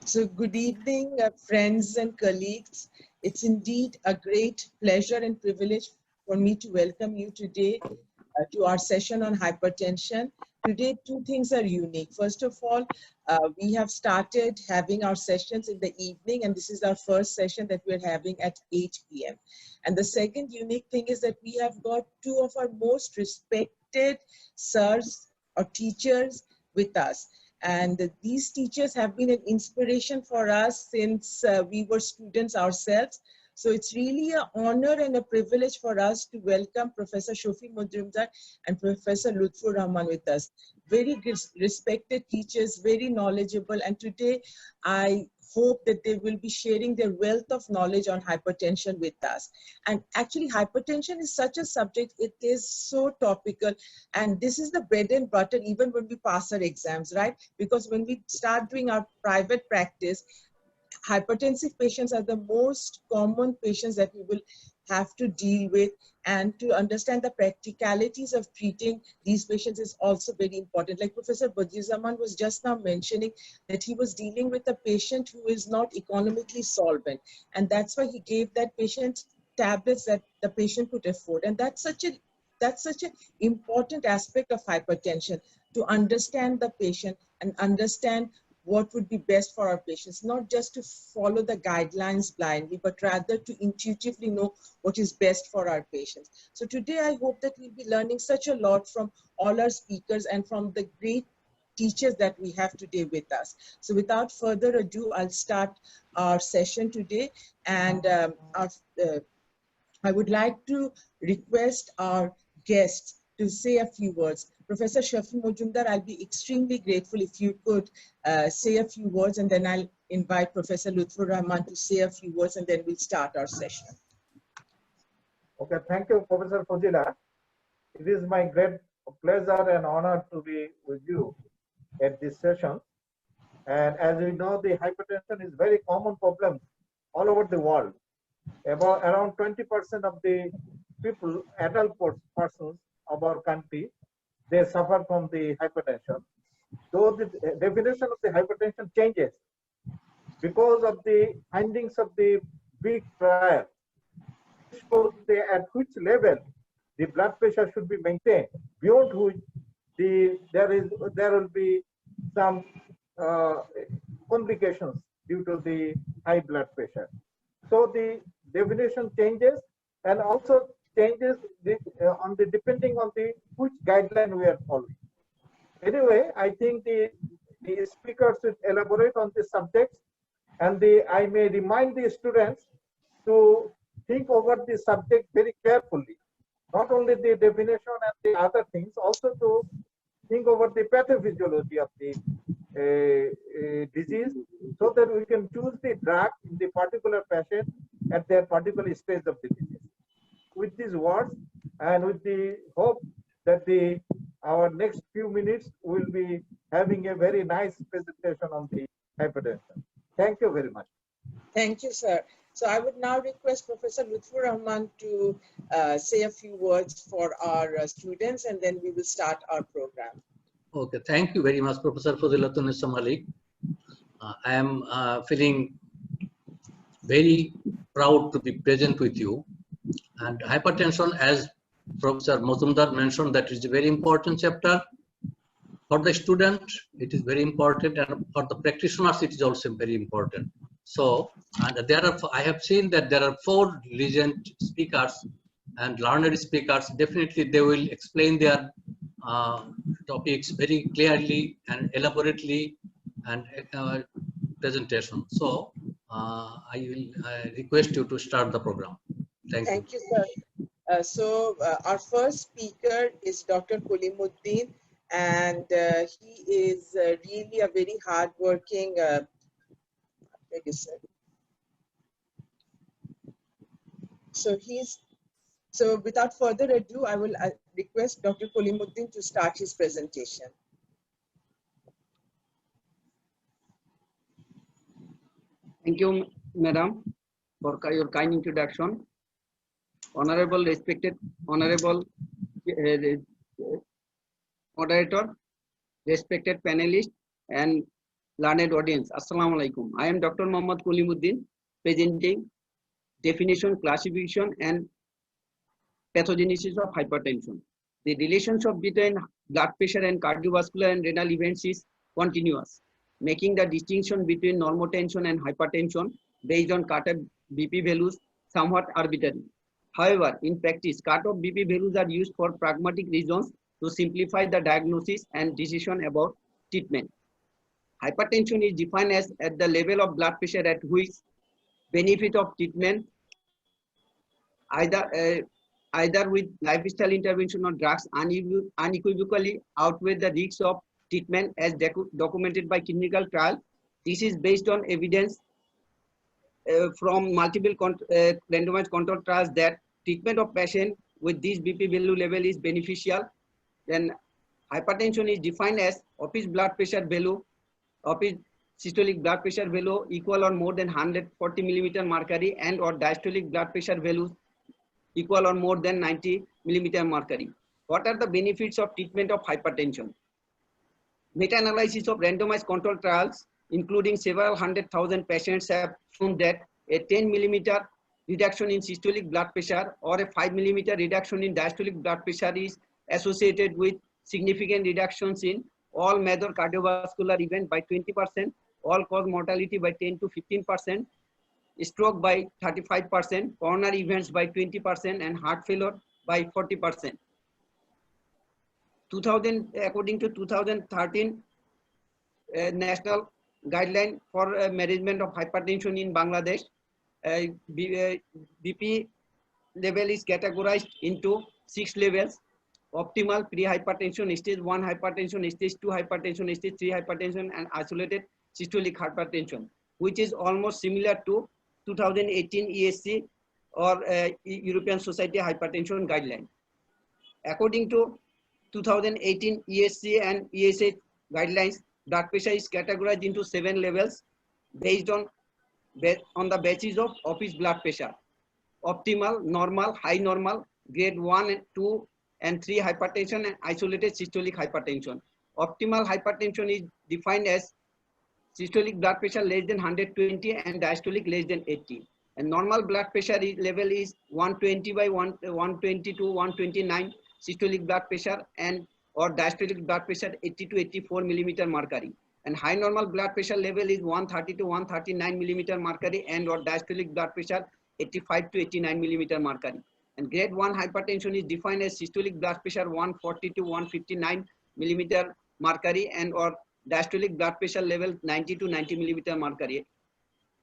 So good evening, friends and colleagues. It's indeed a great pleasure and privilege for me to welcome you today to our session on hypertension. Today, two things are unique. First of all, we have started having our sessions in the evening, and this is our first session that we're having at 8 p.m. And the second unique thing is that we have got two of our most respected sirs or teachers with us. And these teachers have been an inspiration for us since we were students ourselves. So it's really an honor and a privilege for us to welcome Professor Shafi Majumdar and Professor Lutfur Rahman with us. Very respected teachers, very knowledgeable. And today I hope that they will be sharing their wealth of knowledge on hypertension with us. And actually hypertension is such a subject, it is so topical. And this is the bread and butter even when we pass our exams, right? Because when we start doing our private practice, hypertensive patients are the most common patients that we will have to deal with, and to understand the practicalities of treating these patients is also very important. Like Professor Badiuzzzaman was just now mentioning that he was dealing with a patient who is not economically solvent, and that's why he gave that patient tablets that the patient could afford. And that's such an important aspect of hypertension, to understand the patient and understand what would be best for our patients, not just to follow the guidelines blindly, but rather to intuitively know what is best for our patients. So today I hope that we'll be learning such a lot from all our speakers and from the great teachers that we have today with us. So without further ado, I'll start our session today. And I would like to request our guests to say a few words. Professor Shafi Majumdar, I'll be extremely grateful if you could say a few words, and then I'll invite Professor Lutfur Rahman to say a few words, and then we'll start our session. Okay, thank you, Professor Fazila. It is my great pleasure and honor to be with you at this session. And as we know, the hypertension is very common problem all over the world. Around 20% of the people, adult persons of our country, they suffer from the hypertension. Though the definition of the hypertension changes because of the findings of the big trial, shows at which level the blood pressure should be maintained, beyond which there will be some complications due to the high blood pressure. So the definition changes, and also changes depending on the which guideline we are following. Anyway, I think the speakers should elaborate on this subject, and I may remind the students to think over the subject very carefully. Not only the definition and the other things, also to think over the pathophysiology of the disease, so that we can choose the drug in the particular patient at their particular stage of the disease. With these words, and with the hope that our next few minutes will be having a very nice presentation on the hypertension. Thank you very much. Thank you, sir. So I would now request Professor Lutfur Rahman to say a few words for our students, and then we will start our program. Okay, thank you very much, Professor Fazilatunisa Malik. I am feeling very proud to be present with you. And hypertension, as Professor Majumdar mentioned, that is a very important chapter. For the student, it is very important, and for the practitioners, it is also very important. So, and I have seen that there are 4 legend speakers and learned speakers. Definitely, they will explain their topics very clearly and elaborately and presentation. So, I will request you to start the program. Thank you, sir. So our first speaker is Dr. Kolimuddin, and he is really a very hardworking. Thank you, sir. So without further ado, I will request Dr. Kolimuddin to start his presentation. Thank you, Madam, for your kind introduction. Honorable moderator, respected panelists, and learned audience. Assalamu alaikum. I am Dr. Muhammad Kolimuddin, presenting definition, classification, and pathogenesis of hypertension. The relationship between blood pressure and cardiovascular and renal events is continuous, making the distinction between normotension and hypertension based on cutoff BP values somewhat arbitrary. However, in practice, cutoff BP values are used for pragmatic reasons to simplify the diagnosis and decision about treatment. Hypertension is defined as at the level of blood pressure at which benefit of treatment either with lifestyle intervention or drugs unequivocally outweigh the risks of treatment as documented by clinical trial. This is based on evidence from multiple randomized control trials that treatment of patient with this BP value level is beneficial. Then hypertension is defined as office blood pressure value, office systolic blood pressure value equal or more than 140 millimeter mercury, and or diastolic blood pressure values equal or more than 90 millimeter mercury. What are the benefits of treatment of hypertension? Meta-analysis of randomized control trials, including several 100,000 patients, have shown that a 10 millimeter reduction in systolic blood pressure or a 5 millimeter reduction in diastolic blood pressure is associated with significant reductions in all major cardiovascular events by 20%, all-cause mortality by 10 to 15%, stroke by 35%, coronary events by 20%, and heart failure by 40%. According to 2013 National Guideline for Management of Hypertension in Bangladesh, BP level is categorized into 6 levels: optimal, pre-hypertension, stage 1 hypertension, stage 2 hypertension, stage 3 hypertension, and isolated systolic hypertension, which is almost similar to 2018 ESC or European Society Hypertension Guideline. According to 2018 ESC and ESH guidelines, blood pressure is categorized into 7 levels based on the basis of office blood pressure: optimal, normal, high normal, grade 1 and 2 and 3 hypertension, and isolated systolic hypertension. Optimal hypertension is defined as systolic blood pressure less than 120 and diastolic less than 80. And normal blood pressure level is 120 by 120 to 129 systolic blood pressure, and or diastolic blood pressure 80 to 84 millimeter mercury. And high normal blood pressure level is 130 to 139 millimeter mercury, and or diastolic blood pressure 85 to 89 millimeter mercury. And grade 1 hypertension is defined as systolic blood pressure 140 to 159 millimeter mercury, and or diastolic blood pressure level 90 to 90 millimeter mercury.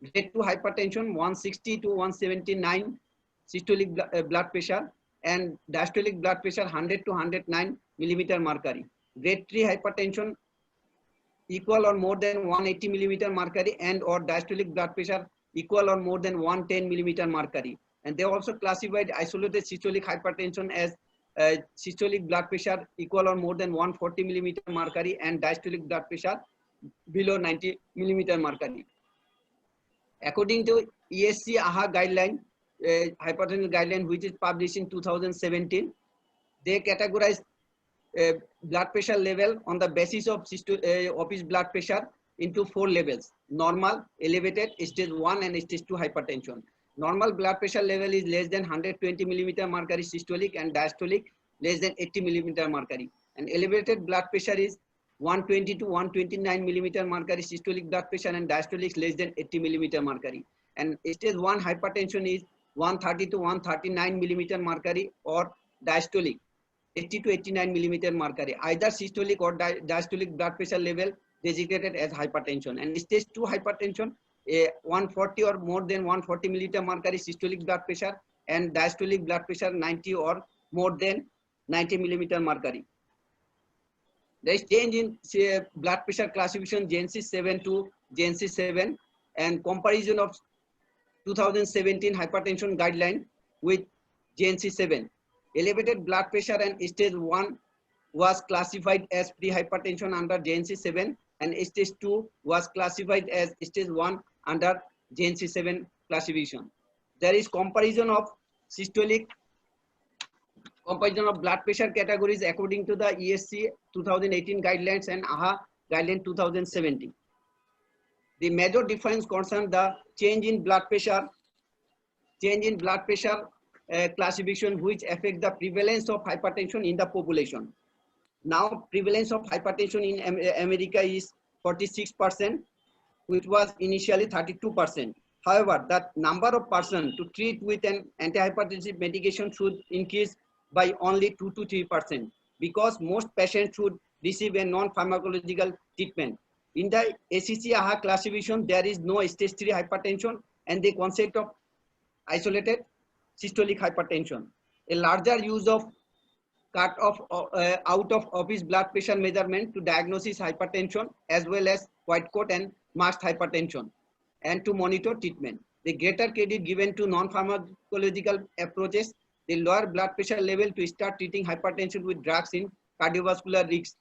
Grade 2 hypertension 160 to 179 systolic blood pressure, and diastolic blood pressure 100 to 109 millimeter mercury. Grade 3 hypertension equal or more than 180 millimeter mercury, and or diastolic blood pressure equal or more than 110 millimeter mercury. And they also classified isolated systolic hypertension as systolic blood pressure equal or more than 140 millimeter mercury, and diastolic blood pressure below 90 millimeter mercury. According to ESC AHA guideline, hypertension guideline, which is published in 2017, they categorize blood pressure level on the basis of office blood pressure into 4 levels: normal, elevated, stage 1 and stage 2 hypertension. Normal blood pressure level is less than 120 millimeter mercury systolic, and diastolic less than 80 millimeter mercury. And elevated blood pressure is 120 to 129 millimeter mercury systolic blood pressure, and diastolic less than 80 millimeter mercury. And stage 1 hypertension is 130 to 139 millimeter mercury, or diastolic 80 to 89 millimeter mercury. Either systolic or diastolic blood pressure level designated as hypertension. And stage 2 hypertension, 140 or more than 140 millimeter mercury systolic blood pressure, and diastolic blood pressure 90 or more than 90 millimeter mercury. There is change in blood pressure classification GNC 7 to GNC 7, and comparison of 2017 hypertension guideline with GNC 7. Elevated blood pressure and stage 1 was classified as pre-hypertension under GNC 7, and stage 2 was classified as stage 1 under GNC 7 classification. There is comparison of blood pressure categories according to the ESC 2018 guidelines and AHA guideline 2017. The major difference concerns the change in blood pressure classification, which affect the prevalence of hypertension in the population. Now, prevalence of hypertension in America is 46%, which was initially 32%. However, the number of persons to treat with an antihypertensive medication should increase by only 2 to 3%, because most patients should receive a non-pharmacological treatment. In the ACC-AHA classification, there is no stage 3 hypertension and the concept of isolated systolic hypertension. A larger use of cut off out of office blood pressure measurement to diagnose hypertension, as well as white coat and masked hypertension, and to monitor treatment. The greater credit given to non-pharmacological approaches, the lower blood pressure level to start treating hypertension with drugs in cardiovascular risk.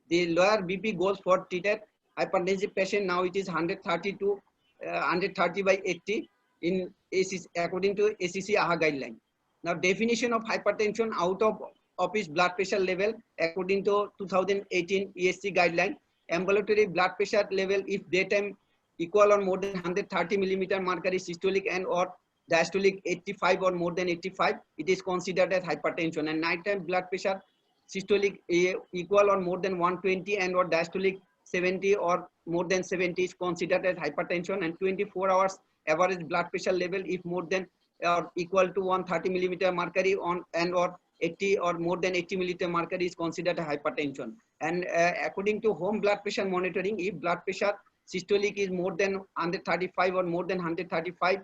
The lower BP goals for treated hypertensive patient, now it is 130 to 130 by 80 in ACC, according to ACC-AHA guideline. Now, definition of hypertension out of office blood pressure level according to 2018 ESC guideline: ambulatory blood pressure level if daytime equal or more than 130 millimeter mercury systolic and or diastolic 85 or more than 85, it is considered as hypertension. And nighttime blood pressure systolic equal or more than 120 and or diastolic 70 or more than 70 is considered as hypertension. And 24 hours average blood pressure level if more than or equal to 130 millimeter mercury on and or 80 or more than 80 millimeter mercury is considered a hypertension. And according to home blood pressure monitoring, if blood pressure systolic is more than 135 or more than 135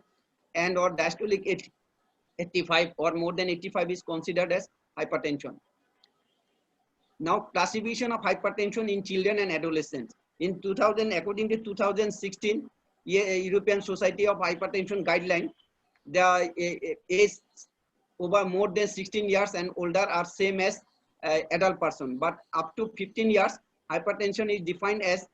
and or diastolic 85 or more than 85 is considered as hypertension. Now, classification of hypertension in children and adolescents. In 2000, according to 2016 European Society of Hypertension guideline, the age over more than 16 years and older are same as adult person, but up to 15 years, hypertension is defined as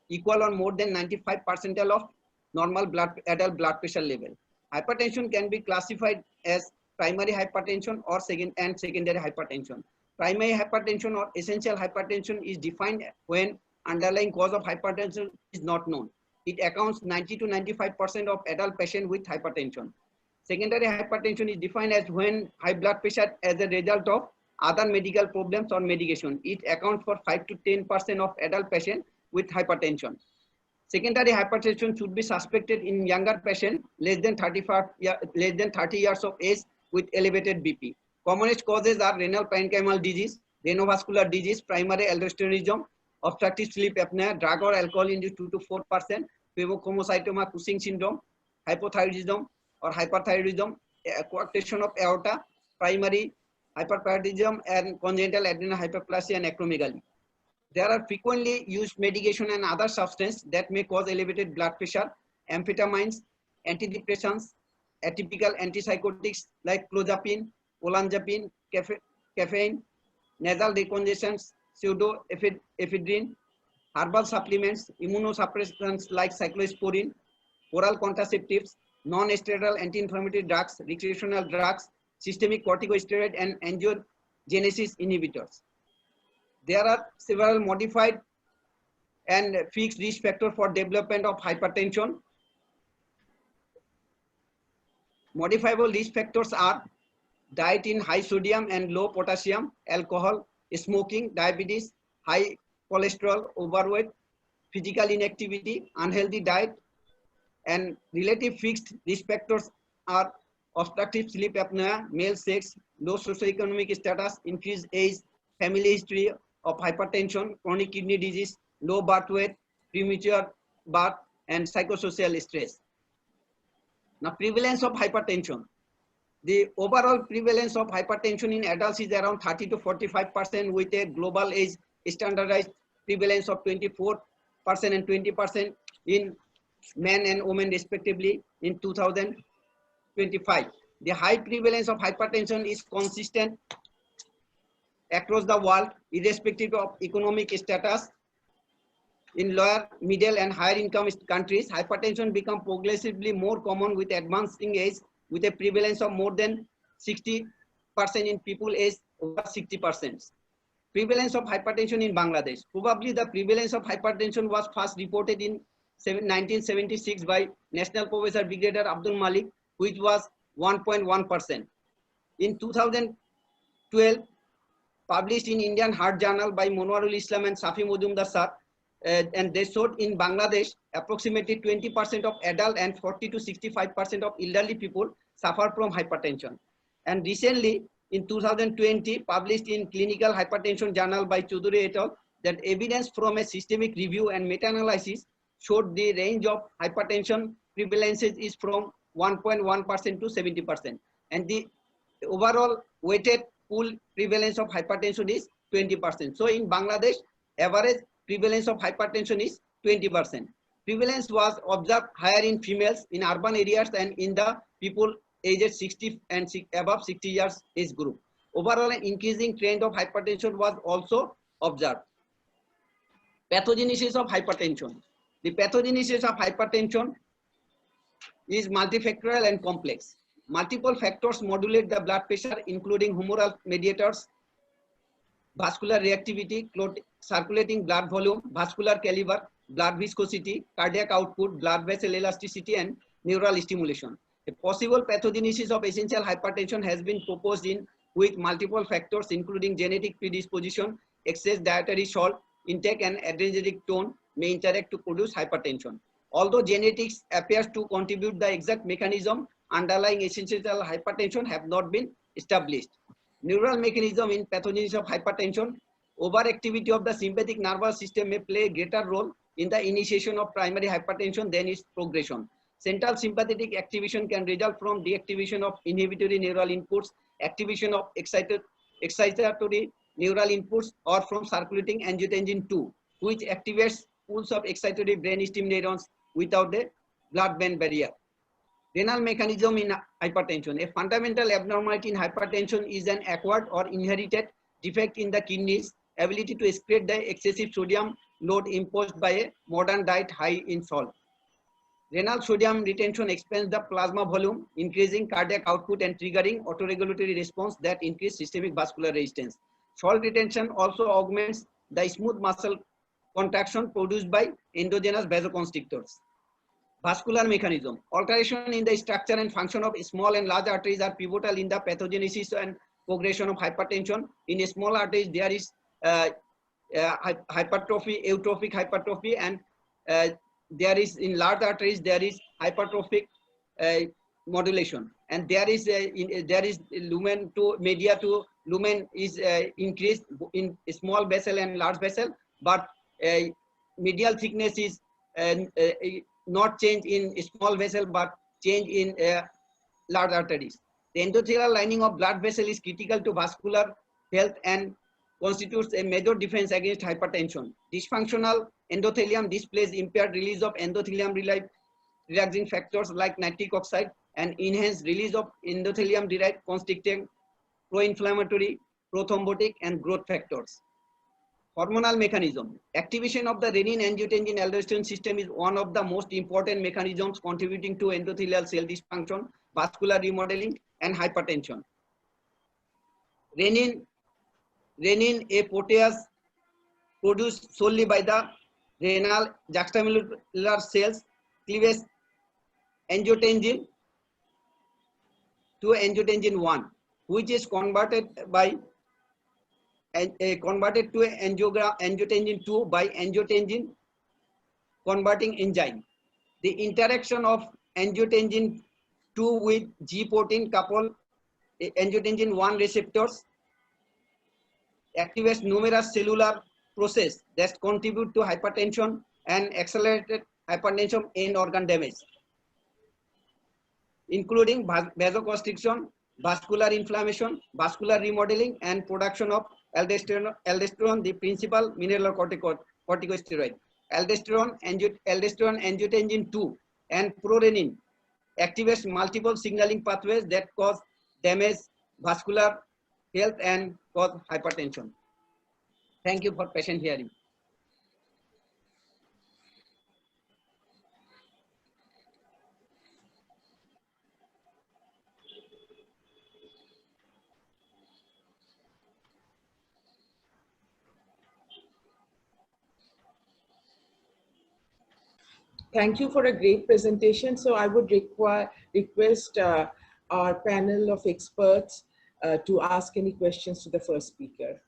equal or more than 95 percentile of normal adult blood pressure level. Hypertension can be classified as primary hypertension or secondary hypertension. Primary hypertension or essential hypertension is defined when underlying cause of hypertension is not known. It accounts 90 to 95% of adult patients with hypertension. Secondary hypertension is defined as when high blood pressure as a result of other medical problems or medication. It accounts for 5 to 10% of adult patients with hypertension. Secondary hypertension should be suspected in younger patients less than 30 years of age with elevated BP. Commonest causes are renal parenchymal disease, renovascular disease, primary aldosteronism, obstructive sleep apnea, drug or alcohol induced 2 to 4%, pheochromocytoma, Cushing syndrome, hypothyroidism or hyperthyroidism, coarctation of aorta, primary hyperparathyroidism, and congenital adrenal hyperplasia and acromegaly. There are frequently used medication and other substances that may cause elevated blood pressure: amphetamines, antidepressants, atypical antipsychotics like clozapine, olanzapine, caffeine, nasal decongestants, pseudoephedrine, herbal supplements, immunosuppressants like cyclosporine, oral contraceptives, non-steroidal anti-inflammatory drugs, recreational drugs, systemic corticosteroid, and angiogenesis inhibitors. There are several modified and fixed risk factors for development of hypertension. Modifiable risk factors are diet in high sodium and low potassium, alcohol, smoking, diabetes, high cholesterol, overweight, physical inactivity, unhealthy diet. And relative fixed risk factors are obstructive sleep apnea, male sex, low socioeconomic status, increased age, family history of hypertension, chronic kidney disease, low birth weight, premature birth, and psychosocial stress. Now, prevalence of hypertension. The overall prevalence of hypertension in adults is around 30 to 45%, with a global age standardized prevalence of 24% and 20% in men and women respectively in 2025. The high prevalence of hypertension is consistent across the world, irrespective of economic status. In lower, middle, and higher income countries, hypertension becomes progressively more common with advancing age, with a prevalence of more than 60% in people aged over 60%. Prevalence of hypertension in Bangladesh. Probably the prevalence of hypertension was first reported in 1976 by National Professor Brigadier Abdul Malik, which was 1.1%. In 2012, published in Indian Heart Journal by Monwarul Islam and Safi Mojumdar sir, and they showed in Bangladesh approximately 20% of adult and 40 to 65% of elderly people suffer from hypertension. And recently in 2020, published in Clinical Hypertension Journal by Choudhury et al., that evidence from a systemic review and meta-analysis showed the range of hypertension prevalences is from 1.1% to 70%, and the overall weighted pool prevalence of hypertension is 20%. So in Bangladesh, average prevalence of hypertension is 20%. Prevalence was observed higher in females in urban areas and in the people aged 60 and above 60 years age group. Overall, an increasing trend of hypertension was also observed. Pathogenesis of hypertension. The pathogenesis of hypertension is multifactorial and complex. Multiple factors modulate the blood pressure, including humoral mediators, vascular reactivity, circulating blood volume, vascular caliber, blood viscosity, cardiac output, blood vessel elasticity, and neural stimulation. A possible pathogenesis of essential hypertension has been proposed in with multiple factors, including genetic predisposition, excess dietary salt intake, and adrenergic tone may interact to produce hypertension. Although genetics appears to contribute, the exact mechanism underlying essential hypertension have not been established. Neural mechanism in pathogenesis of hypertension. Overactivity of the sympathetic nervous system may play a greater role in the initiation of primary hypertension than its progression. Central sympathetic activation can result from deactivation of inhibitory neural inputs, activation of excitatory neural inputs, or from circulating angiotensin II, which activates pools of excitatory brainstem neurons without the blood-brain barrier. Renal mechanism in hypertension. A fundamental abnormality in hypertension is an acquired or inherited defect in the kidneys' ability to excrete the excessive sodium load imposed by a modern diet high in salt. Renal sodium retention expands the plasma volume, increasing cardiac output and triggering autoregulatory response that increase systemic vascular resistance. Salt retention also augments the smooth muscle contraction produced by endogenous vasoconstrictors. Vascular mechanism. Alteration in the structure and function of small and large arteries are pivotal in the pathogenesis and progression of hypertension. In small arteries, there is hypertrophy, eutrophic hypertrophy, and there is in large arteries there is hypertrophic modulation, and there is lumen to media to lumen is increased in small vessel and large vessel, but medial thickness is not change in small vessel but change in large arteries. The endothelial lining of blood vessel is critical to vascular health and constitutes a major defense against hypertension. Dysfunctional endothelium displays impaired release of endothelium relaxing factors like nitric oxide and enhanced release of endothelium derived constricting, pro-inflammatory, pro-thrombotic, and growth factors. Hormonal mechanism. Activation of the renin-angiotensin-aldosterone system is one of the most important mechanisms contributing to endothelial cell dysfunction, vascular remodeling, and hypertension. Renin, a protease produced solely by the renal juxtamolecular cells, cleaves angiotensin to angiotensin 1, which is converted to angiotensin 2 by angiotensin converting enzyme. The interaction of angiotensin 2 with G protein coupled angiotensin 1 receptors activates numerous cellular processes that contribute to hypertension and accelerated hypertension end organ damage, including vasoconstriction, vascular inflammation, vascular remodeling, and production of aldosterone, the principal mineralocorticosteroid. Aldosterone, angiotensin 2, and prorenin activates multiple signaling pathways that cause damage, vascular health, and cause hypertension. Thank you for patient hearing. Thank you for a great presentation. So I would request our panel of experts to ask any questions to the first speaker.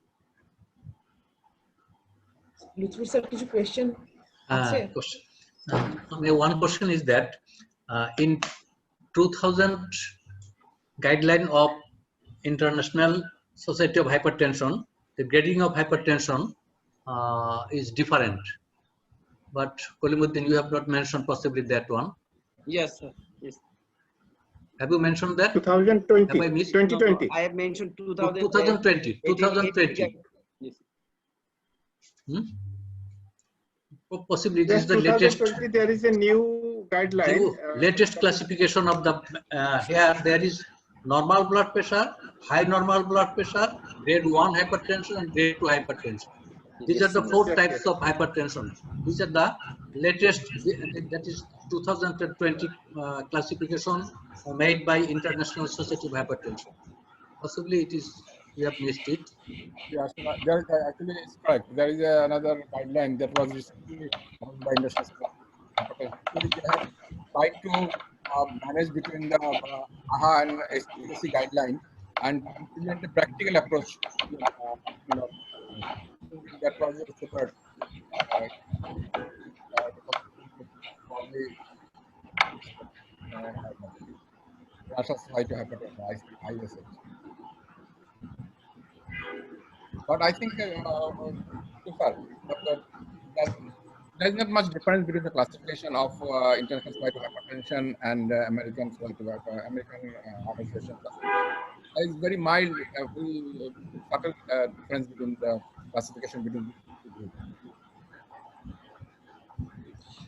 Lutfi sir, could you question? Question. One question is that in 2000 guideline of International Society of Hypertension, the grading of hypertension is different. But Kolimuddin, you have not mentioned possibly that one. Yes, sir. Yes. Have you mentioned that? 2020. Have I missed? 2020. No, I have mentioned 2020. 2020. Yes. Possibly this Yes, is the latest. 2020 there is a new guideline. Latest classification of the here there is normal blood pressure, high normal blood pressure, grade 1 hypertension and grade 2 hypertension. These are the four types of hypertension. These are the latest, that is 2020 classification made by International Society of Hypertension. Possibly it is, we have missed it. Yes, there, actually it's correct. There is another guideline that was recently announced by International Society of Hypertension. Actually, they have tried to manage between the AHA and SPC guideline and implement a practical approach. That was a separate. International Society of Hypertension, ISH. But I think there's not much difference between the classification of International Society of Hypertension and American Society of American Organization. There is very mild, very subtle difference between the classification between the two groups.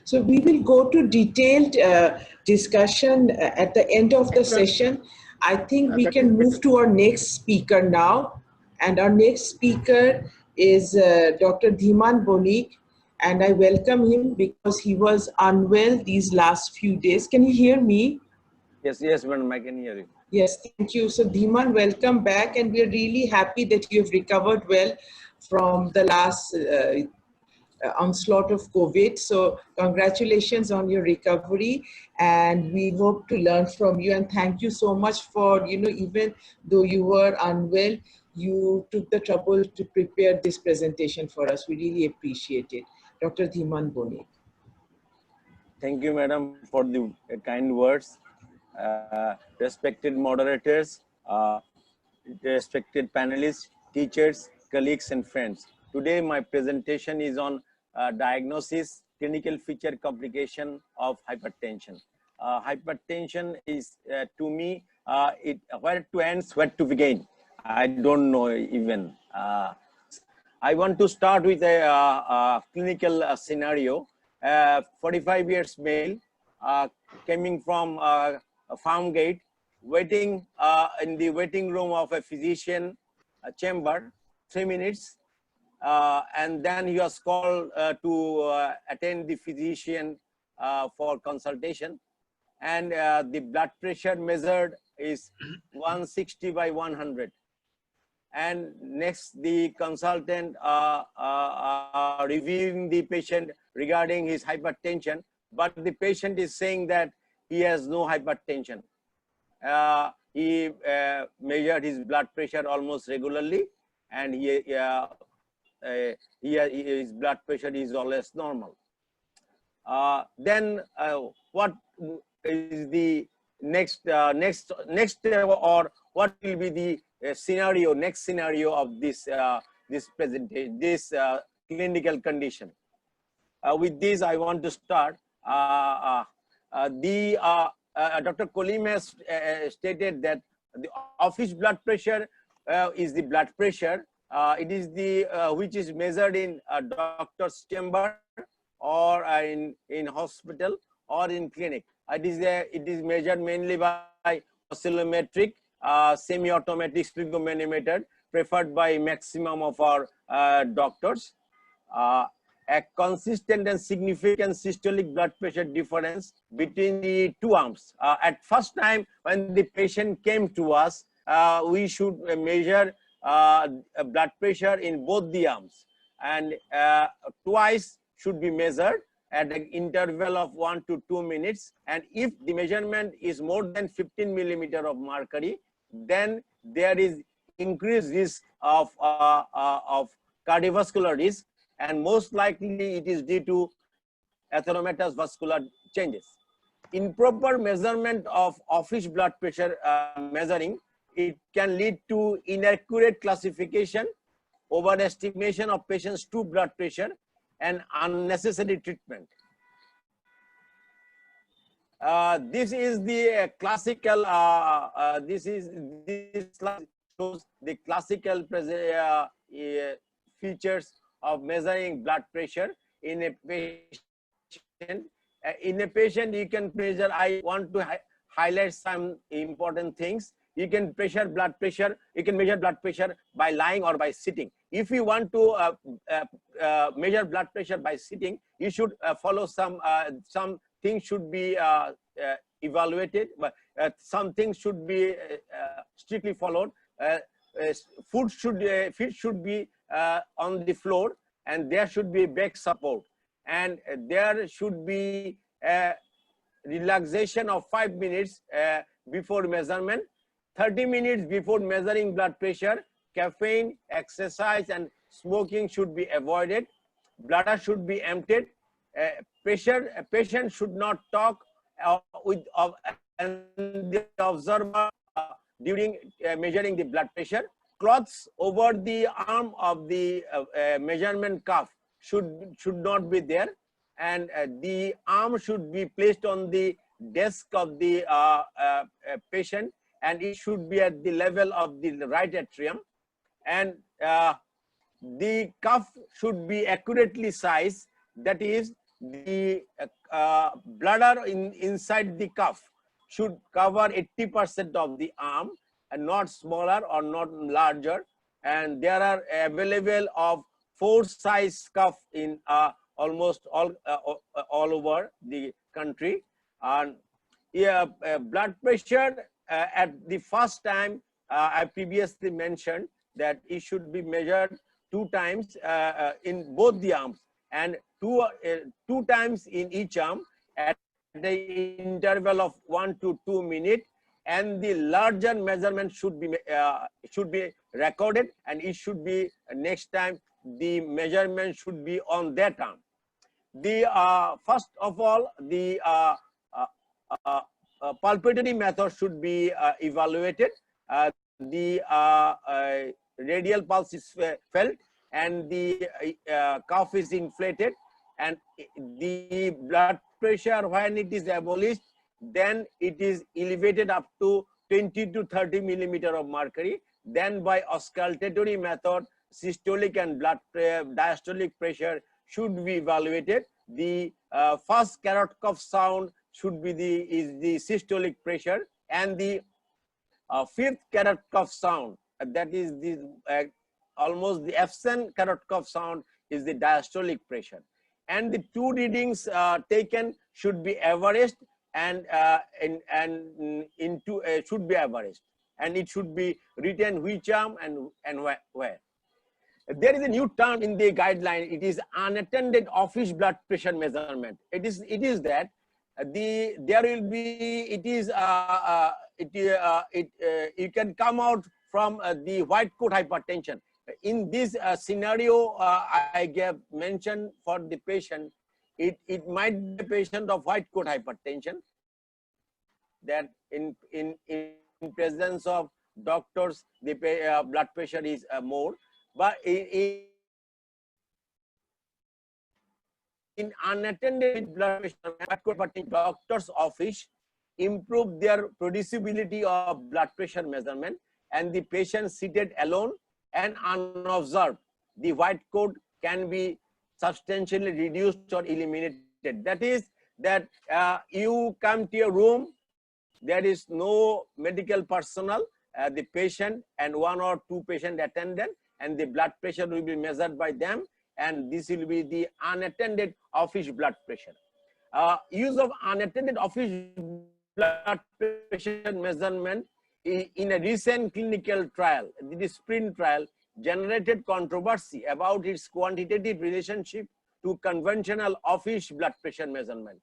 So we will go to detailed discussion at the end of the session. I think we can move to our next speaker now. And our next speaker is Dr. Dhiman Bonik. And I welcome him because he was unwell these last few days. Can you hear me? Yes, madam, I can hear you. Yes, thank you. So Dhiman, welcome back. And we're really happy that you have recovered well from the last onslaught of COVID. So congratulations on your recovery, and we hope to learn from you. And thank you so much for, even though you were unwell, you took the trouble to prepare this presentation for us. We really appreciate it. Dr. Dhiman Bonik. Thank you, madam, for the kind words. Respected moderators, respected panelists, teachers, colleagues, and friends. Today, my presentation is on diagnosis, clinical feature, complication of hypertension. Hypertension is, to me, where to end, where to begin. I don't know even. I want to start with a clinical scenario. 45 years male, coming from a farm gate, waiting in the waiting room of a physician chamber, 3 minutes. And then he was called to attend the physician for consultation. And the blood pressure measured is 160 by 100. And next, the consultant reviewing the patient regarding his hypertension, but the patient is saying that he has no hypertension. He measured his blood pressure almost regularly, and his blood pressure is always normal. Then what is the next or what will be the scenario, next scenario of this this presentation, this clinical condition? With this, I want to start. Dr. Kolim has stated that the office blood pressure is the blood pressure. It is the which is measured in a doctor's chamber or in hospital or in clinic. It is measured mainly by oscillometric, semi-automatic sphygmomanometer preferred by maximum of our doctors. A consistent and significant systolic blood pressure difference between the two arms. At first time when the patient came to us, we should measure blood pressure in both the arms, and twice should be measured, at an interval of 1 to 2 minutes. And if the measurement is more than 15 millimeter of mercury, then there is increased risk of cardiovascular risk, and most likely it is due to atheromatous vascular changes. Improper measurement of office blood pressure measuring, it can lead to inaccurate classification, overestimation of patient's true blood pressure, and unnecessary treatment. This is the classical. This slide shows the classical features of measuring blood pressure in a patient. In a patient, you can measure. I want to highlight some important things. You can measure blood pressure. You can measure blood pressure by lying or by sitting. If you want to measure blood pressure by sitting, you should follow some things should be evaluated, but some things should be strictly followed. Feet should be on the floor, and there should be back support, and there should be relaxation of 5 minutes before measurement. 30 minutes before measuring blood pressure, caffeine, exercise, and smoking should be avoided. Bladder should be emptied. A patient should not talk with the observer during measuring the blood pressure. Cloths over the arm of the measurement cuff should not be there, and the arm should be placed on the desk of the patient, and it should be at the level of the right atrium, and the cuff should be accurately sized. That is, the bladder inside the cuff should cover 80% of the arm, and not smaller or not larger. And there are available of 4 size cuff in almost all over the country. And blood pressure at the first time, I previously mentioned that it should be measured 2 times in both the arms, and two times in each arm at the interval of 1 to 2 minutes, and the larger measurement should be recorded, and it should be next time the measurement should be on that arm. The first of all, the palpatory method should be evaluated. The radial pulse is felt, and the cuff is inflated, and the blood pressure, when it is abolished, then it is elevated up to 20 to 30 millimeter of mercury. Then by auscultatory method, systolic and diastolic pressure should be evaluated. The first carrot cough sound should be the systolic pressure, and the fifth carrot cough sound, that is the almost the absent carrot cough sound, is the diastolic pressure. And the 2 readings taken should be averaged, and should be averaged, and it should be written which arm and where. There is a new term in the guideline. It is unattended office blood pressure measurement. It is that there will be you can come out from the white coat hypertension. In this scenario, I gave mention for the patient, it might be a patient of white coat hypertension, that in presence of doctors the blood pressure is more, but in unattended blood pressure, doctor's office improve their producibility of blood pressure measurement, and the patient seated alone and unobserved, the white coat can be substantially reduced or eliminated. That is that you come to your room, there is no medical personnel, the patient and 1 or 2 patient attendant, and the blood pressure will be measured by them, and this will be the unattended office blood pressure. Use of unattended office blood pressure measurement in a recent clinical trial, the SPRINT trial, generated controversy about its quantitative relationship to conventional office blood pressure measurement.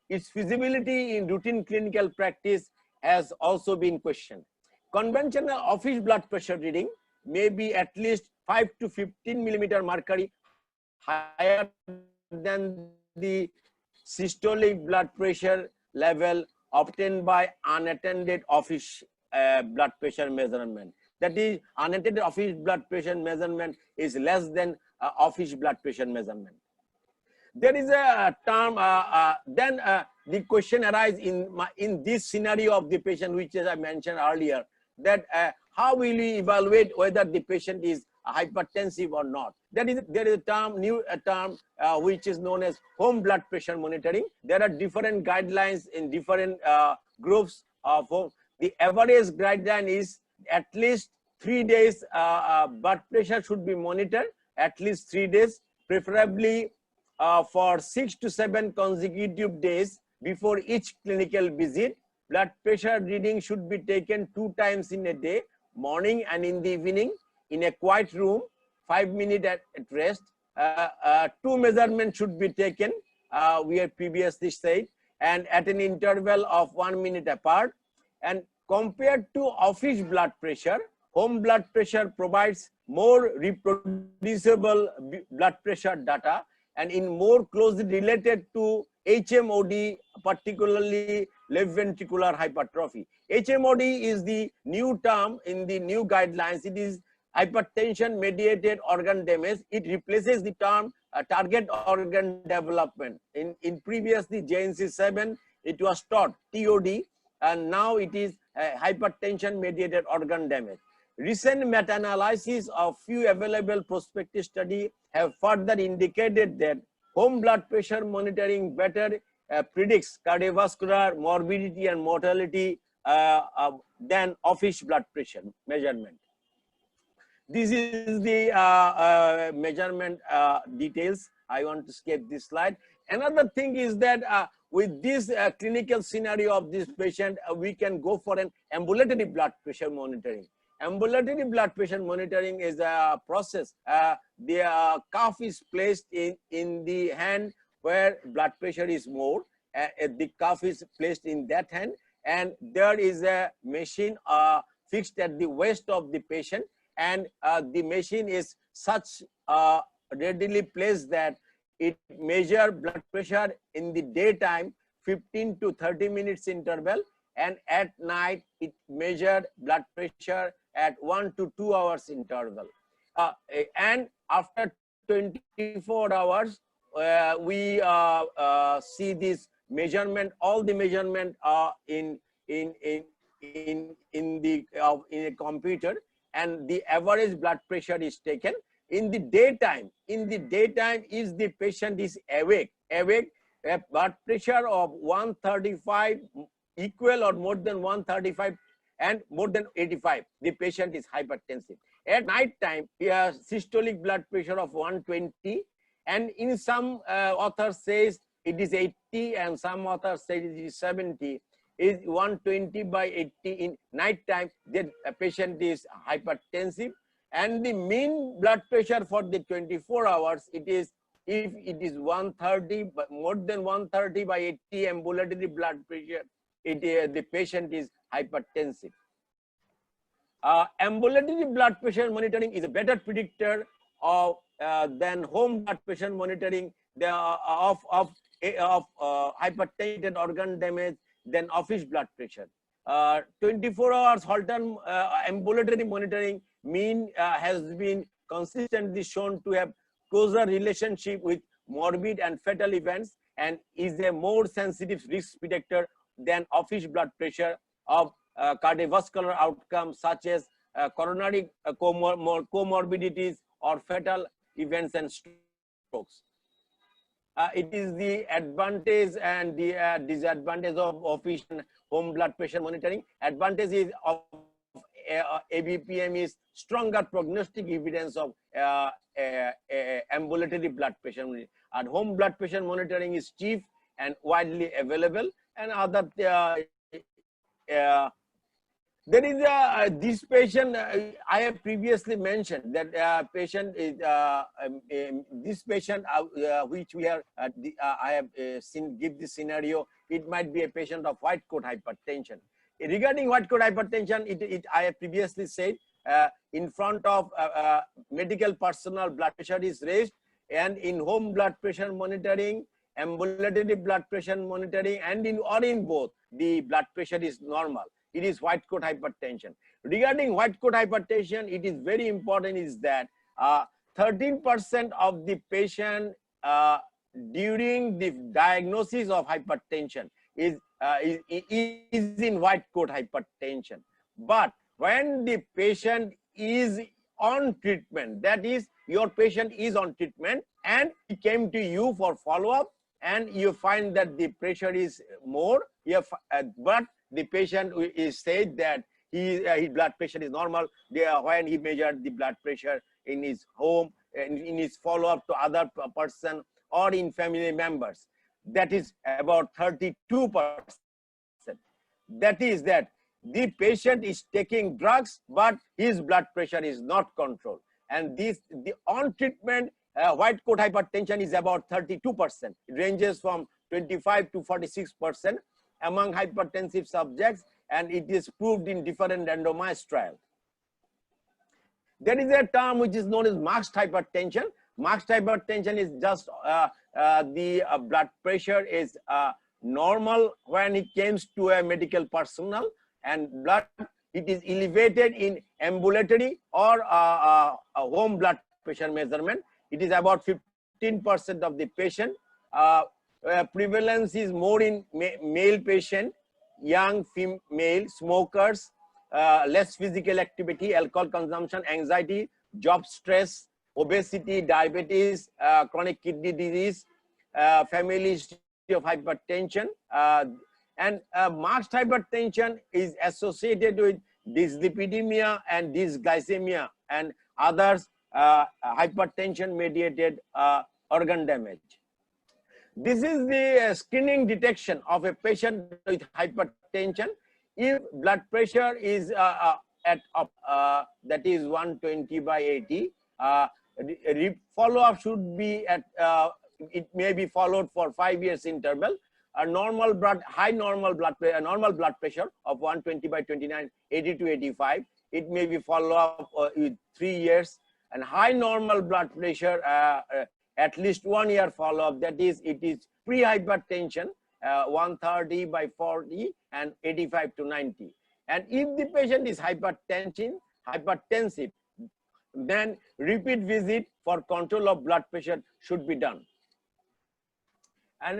Its feasibility in routine clinical practice has also been questioned. Conventional office blood pressure reading may be at least 5 to 15 millimeter mercury higher than the systolic blood pressure level obtained by unattended office blood pressure measurement. That is, unattended office blood pressure measurement is less than office blood pressure measurement. There is a term, then the question arises in this scenario of the patient, which as I mentioned earlier, that how will we evaluate whether the patient is hypertensive or not? There is a term, new term, which is known as home blood pressure monitoring. There are different guidelines in different groups of home. The average guideline is at least 3 days blood pressure should be monitored, at least 3 days, preferably for 6 to 7 consecutive days before each clinical visit. Blood pressure reading should be taken 2 times in a day, morning and in the evening, in a quiet room, 5 minutes at rest. 2 measurements should be taken, we have previously said, and at an interval of 1 minute apart. And compared to office blood pressure, home blood pressure provides more reproducible blood pressure data and in more closely related to HMOD, particularly left ventricular hypertrophy. HMOD is the new term in the new guidelines. It is hypertension mediated organ damage. It replaces the term target organ development. In previously JNC 7, it was taught TOD, and now it is hypertension mediated organ damage. Recent meta-analysis of few available prospective studies have further indicated that home blood pressure monitoring better predicts cardiovascular morbidity and mortality than office blood pressure measurement. This is the measurement details. I want to skip this slide. Another thing is that with this clinical scenario of this patient, we can go for an ambulatory blood pressure monitoring. Ambulatory blood pressure monitoring is a process. The cuff is placed in the hand where blood pressure is more. The cuff is placed in that hand, and there is a machine fixed at the waist of the patient, and the machine is such readily placed that it measures blood pressure in the daytime 15 to 30 minutes interval, and at night it measures blood pressure at 1 to 2 hours interval. And after 24 hours, we see this measurement, all the measurement in a computer, and the average blood pressure is taken. In the daytime, if the patient is awake, a blood pressure of 135 equal or more than 135 and more than 85, the patient is hypertensive. At night time, he has systolic blood pressure of 120, and in some authors says it is 80, and some authors say it is 70. Is 120 by 80 in night time, the patient is hypertensive. And the mean blood pressure for the 24 hours, it is, if it is 130, but more than 130 by 80 ambulatory blood pressure, the patient is hypertensive. Ambulatory blood pressure monitoring is a better predictor of than home blood pressure monitoring of hypertension organ damage than office blood pressure. 24 hours Holter ambulatory monitoring mean has been consistently shown to have closer relationship with morbid and fatal events, and is a more sensitive risk predictor than office blood pressure of cardiovascular outcomes such as coronary comorbidities or fatal events and strokes. It is the advantage and the disadvantage of office and home blood pressure monitoring. Advantage is of ABPM is stronger prognostic evidence of ambulatory blood pressure monitoring. And home blood pressure monitoring is cheap and widely available, and other There is this patient I have previously mentioned that patient is this patient which we are I have seen give this scenario. It might be a patient of white coat hypertension. Regarding white coat hypertension, I have previously said in front of medical personnel blood pressure is raised, and in home blood pressure monitoring, ambulatory blood pressure monitoring, and in both the blood pressure is normal. It is white coat hypertension. Regarding white coat hypertension, it is very important is that 13% of the patient during the diagnosis of hypertension is in white coat hypertension. But when the patient is on treatment, that is, your patient is on treatment and he came to you for follow-up, and you find that the pressure is more, but the patient is said that his blood pressure is normal. When he measured the blood pressure in his home, in his follow-up to other person or in family members, that is about 32%. That is that the patient is taking drugs, but his blood pressure is not controlled. And the on treatment white coat hypertension is about 32%. It ranges from 25 to 46% among hypertensive subjects, and it is proved in different randomized trials. There is a term which is known as masked hypertension. Masked hypertension is just the blood pressure is normal when it comes to a medical personnel, and it is elevated in ambulatory or home blood pressure measurement. It is about 15% of the patient. Prevalence is more in male patient, young female, smokers, less physical activity, alcohol consumption, anxiety, job stress, obesity, diabetes, chronic kidney disease, family history of hypertension, and marked hypertension is associated with dyslipidemia and dysglycemia and others hypertension mediated organ damage. This is the screening detection of a patient with hypertension. If blood pressure is at that is 120/80, follow-up should be at it may be followed for 5 years interval. A normal normal blood pressure of 120/29, 80 to 85. It may be followed up with 3 years, and high normal blood pressure at least 1 year follow-up. That is, it is pre-hypertension 130/40 and 85 to 90. And if the patient is hypertensive, then repeat visit for control of blood pressure should be done. And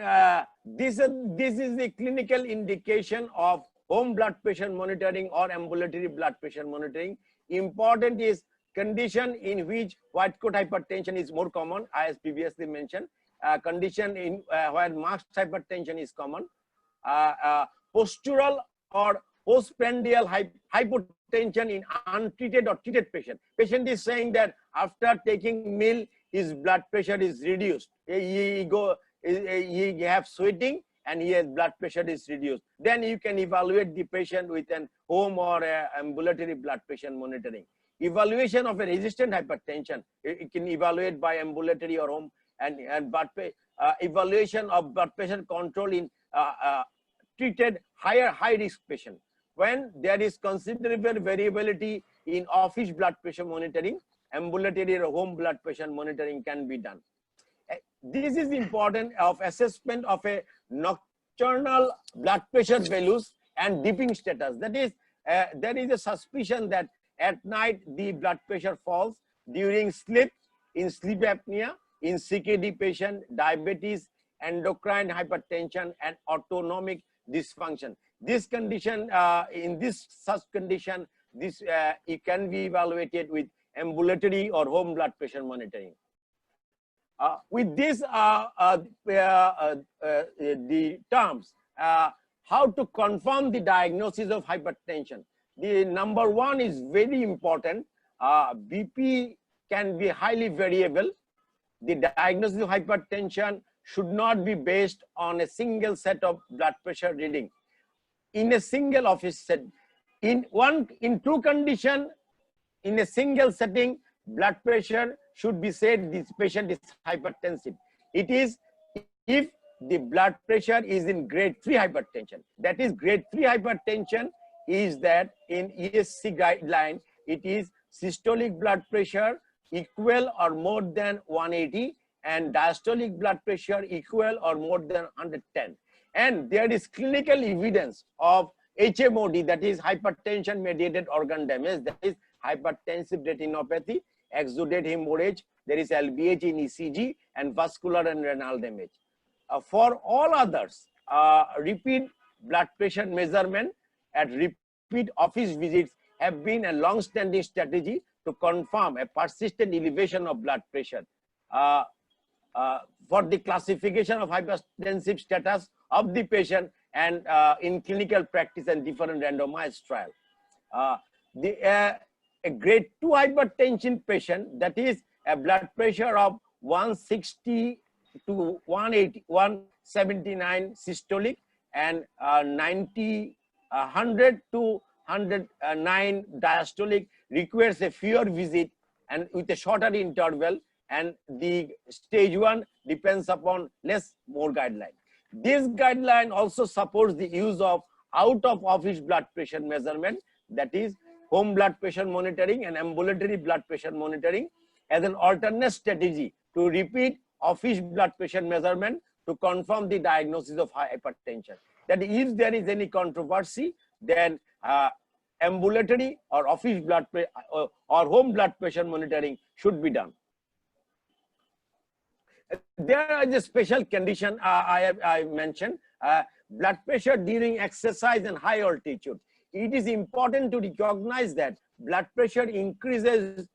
this is the clinical indication of home blood pressure monitoring or ambulatory blood pressure monitoring. Important is condition in which white coat hypertension is more common, as previously mentioned. Condition in where masked hypertension is common. Postural or postprandial hypotension in untreated or treated patient. Patient is saying that after taking meal, his blood pressure is reduced. He have sweating and his blood pressure is reduced. Then you can evaluate the patient with an home or ambulatory blood pressure monitoring. Evaluation of a resistant hypertension, it can evaluate by ambulatory or home, and evaluation of blood pressure control in treated high risk patient. When there is considerable variability in office blood pressure monitoring, ambulatory or home blood pressure monitoring can be done. This is important of assessment of a nocturnal blood pressure values and dipping status. That is, there is a suspicion that at night the blood pressure falls during sleep, in sleep apnea, in CKD patient, diabetes, endocrine hypertension, and autonomic dysfunction. This condition, in this such condition, this it can be evaluated with ambulatory or home blood pressure monitoring. With this, the terms, how to confirm the diagnosis of hypertension. The number one is very important. BP can be highly variable. The diagnosis of hypertension should not be based on a single set of blood pressure reading. In a single office set, in two condition, in a single setting, blood pressure should be said this patient is hypertensive. It is if the blood pressure is in grade 3 hypertension. That is, grade 3 hypertension is that in ESC guideline, it is systolic blood pressure equal or more than 180 and diastolic blood pressure equal or more than 110. And there is clinical evidence of HMOD, that is hypertension mediated organ damage, that is hypertensive retinopathy, exudate hemorrhage, there is LVH in ECG, and vascular and renal damage. For all others, repeat blood pressure measurement at repeat office visits have been a long-standing strategy to confirm a persistent elevation of blood pressure. For the classification of hypertensive status of the patient and in clinical practice and different randomized trial. A grade 2 hypertension patient, that is a blood pressure of 160 to 180, 179 systolic and 100 to 109 diastolic, requires a fewer visit and with a shorter interval, and the stage 1 depends upon more guideline. This guideline also supports the use of out of office blood pressure measurement, that is home blood pressure monitoring and ambulatory blood pressure monitoring, as an alternate strategy to repeat office blood pressure measurement to confirm the diagnosis of hypertension. That if there is any controversy, then ambulatory or office blood pressure or home blood pressure monitoring should be done. There is a special condition I mentioned, blood pressure during exercise and high altitude. It is important to recognize that blood pressure increases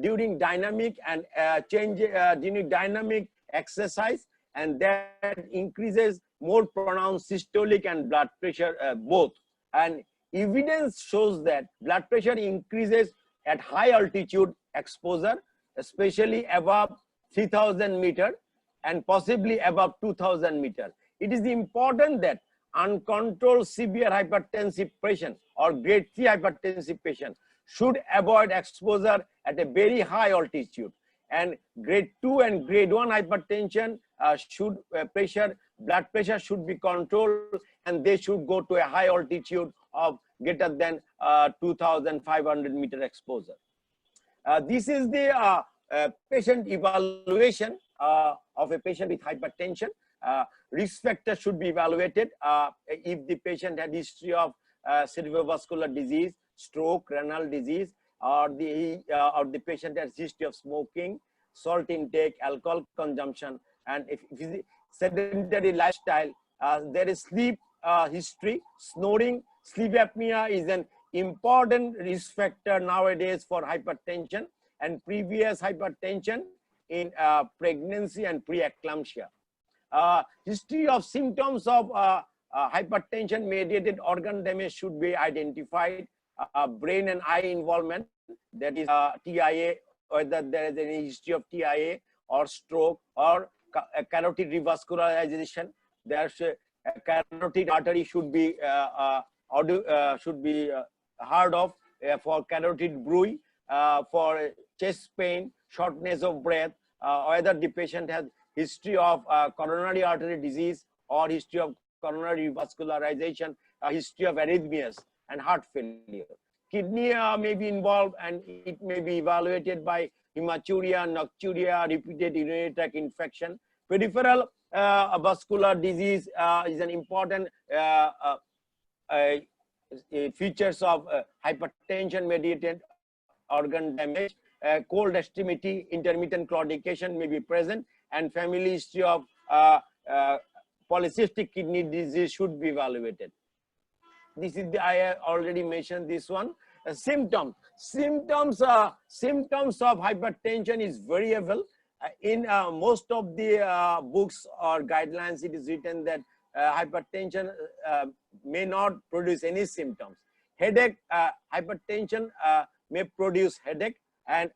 during dynamic and during dynamic exercise, and that increases more pronounced systolic and blood pressure both. And evidence shows that blood pressure increases at high altitude exposure, especially above 3000 meters and possibly above 2000 meters. It is important that uncontrolled severe hypertensive patient or grade 3 hypertensive patient should avoid exposure at a very high altitude, and grade 2 and grade 1 hypertension blood pressure should be controlled, and they should go to a high altitude of greater than 2500 meter exposure. This is the patient evaluation of a patient with hypertension. Risk factors should be evaluated if the patient had history of cerebrovascular disease, stroke, renal disease, or the patient has history of smoking, salt intake, alcohol consumption, and if sedentary lifestyle. There is sleep history. Snoring, sleep apnea is an important risk factor nowadays for hypertension, and previous hypertension in pregnancy and preeclampsia. History of symptoms of hypertension mediated organ damage should be identified. Brain and eye involvement, that is TIA, whether there is any history of TIA or stroke or carotid revascularization. There's a carotid artery should be heard of for carotid bruit, for chest pain, shortness of breath, whether the patient has history of coronary artery disease or history of coronary revascularization, history of arrhythmias and heart failure. Kidney may be involved, and it may be evaluated by hematuria, nocturia, repeated urinary tract infection. Peripheral vascular disease is an important features of hypertension mediated organ damage. Cold extremity, intermittent claudication may be present, and family history of polycystic kidney disease should be evaluated. This is I have already mentioned this one. Symptoms of hypertension is variable. In most of the books or guidelines, it is written that hypertension may not produce any symptoms. Headache, hypertension may produce headache, and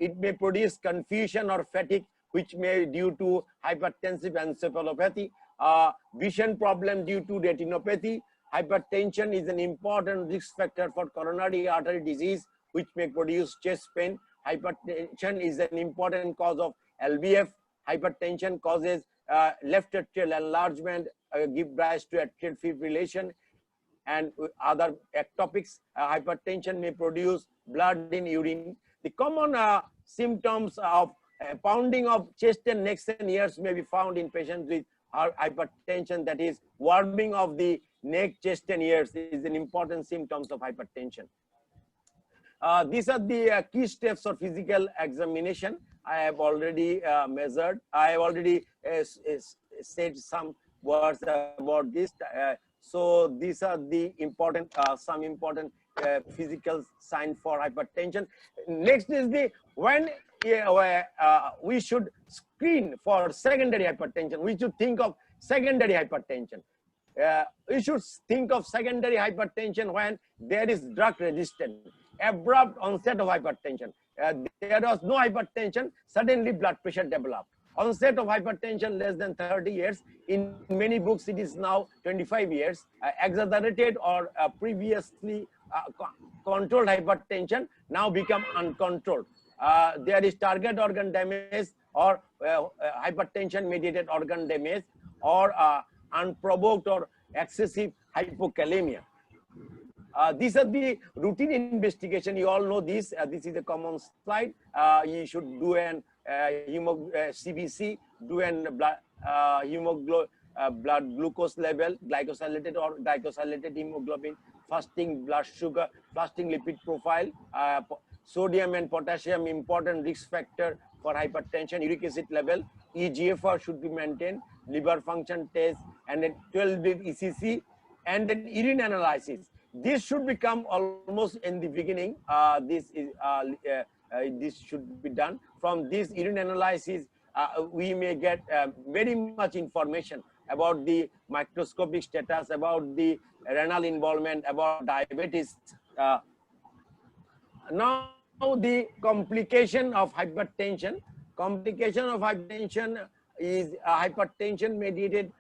it may produce confusion or fatigue, which may be due to hypertensive encephalopathy. Vision problem due to retinopathy, Hypertension is an important risk factor for coronary artery disease, which may produce chest pain. Hypertension is an important cause of LVF. Hypertension causes left atrial enlargement, give rise to atrial fibrillation and other ectopics. Hypertension may produce blood in urine. The common symptoms of pounding of chest and neck and ears may be found in patients with hypertension, that is warming of the neck, chest and ears is an important symptoms of hypertension. These are the key steps of physical examination. I have already measured. I have already said some words about this. So these are the important, some important physical sign for hypertension. Next is the when we should screen for secondary hypertension. We should think of secondary hypertension. We should think of secondary hypertension when there is drug resistance, abrupt onset of hypertension. There was no hypertension, suddenly blood pressure developed. Onset of hypertension less than 30 years. In many books, it is now 25 years. Exaggerated or previously controlled hypertension now become uncontrolled. There is target organ damage or hypertension mediated organ damage or unprovoked or excessive hypokalemia. These are the routine investigation. You all know this. This is a common slide. You should do an CBC, do an blood glucose level, glycosylated or glycosylated hemoglobin, fasting blood sugar, fasting lipid profile, sodium and potassium, important risk factor for hypertension, uric acid level, EGFR should be maintained, liver function test, and then 12-week ECC, and then urine analysis. This should become almost in the beginning. This should be done. From this urine analysis, we may get very much information about the microscopic status, about the renal involvement, about diabetes. Now the complication of hypertension. Complication of hypertension is hypertension mediated